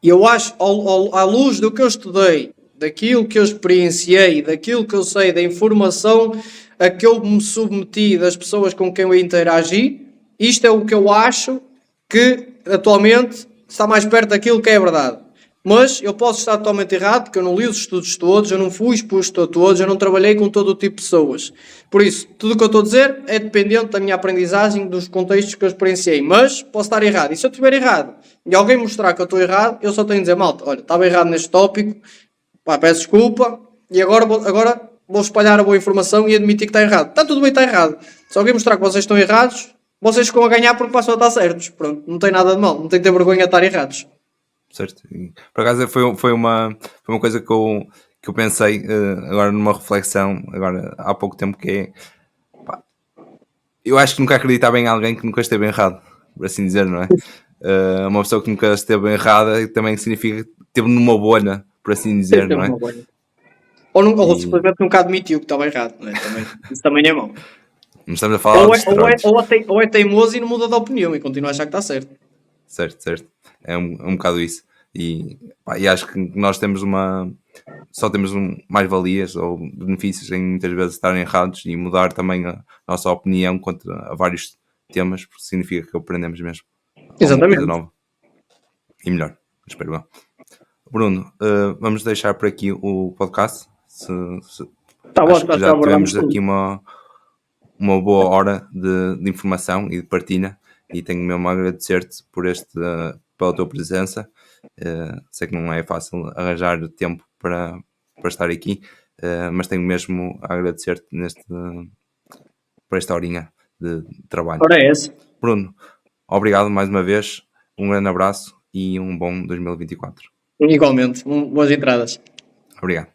E eu acho, à luz do que eu estudei, daquilo que eu experienciei, daquilo que eu sei, da informação a que eu me submeti, das pessoas com quem eu interagi, isto é o que eu acho que atualmente está mais perto daquilo que é verdade. Mas eu posso estar totalmente errado, porque eu não li os estudos todos, eu não fui exposto a todos, eu não trabalhei com todo o tipo de pessoas. Por isso, tudo o que eu estou a dizer é dependente da minha aprendizagem, dos contextos que eu experienciei. Mas posso estar errado. E se eu estiver errado e alguém mostrar que eu estou errado, eu só tenho de dizer, malta, olha, estava errado neste tópico, pá, peço desculpa, e agora vou espalhar a boa informação e admitir que está errado. Está tudo bem, está errado. Se alguém mostrar que vocês estão errados, vocês ficam a ganhar porque passam a estar certos. Pronto, não tem nada de mal, não tem que ter vergonha de estar errados. Certo. Por acaso foi uma coisa que eu pensei agora numa reflexão, agora há pouco tempo, que é, pá, eu acho que nunca acreditava em alguém que nunca esteve errado. por assim dizer, não é? Uma pessoa que nunca esteve errada também significa que esteve numa bolha, por assim dizer, não é? Ou simplesmente nunca admitiu que estava errado, não é? Isso também é mau. Não estamos a falar de esteroides. Ou é teimoso e não muda de opinião e continua a achar que está certo. Certo. É um bocado isso. E acho que nós temos só temos mais valias ou benefícios em muitas vezes estarem errados e mudar também a nossa opinião quanto a vários temas, porque significa que aprendemos mesmo alguma coisa nova e melhor, espero eu. Bruno, vamos deixar por aqui o podcast. Acho que já tivemos aqui uma boa hora de informação e de partilha, e tenho mesmo a agradecer-te pela tua presença. Sei que não é fácil arranjar tempo para estar aqui, mas tenho mesmo a agradecer-te por esta horinha de trabalho. Ora é esse. Bruno, obrigado mais uma vez, um grande abraço e um bom 2024. Igualmente, boas entradas. Obrigado.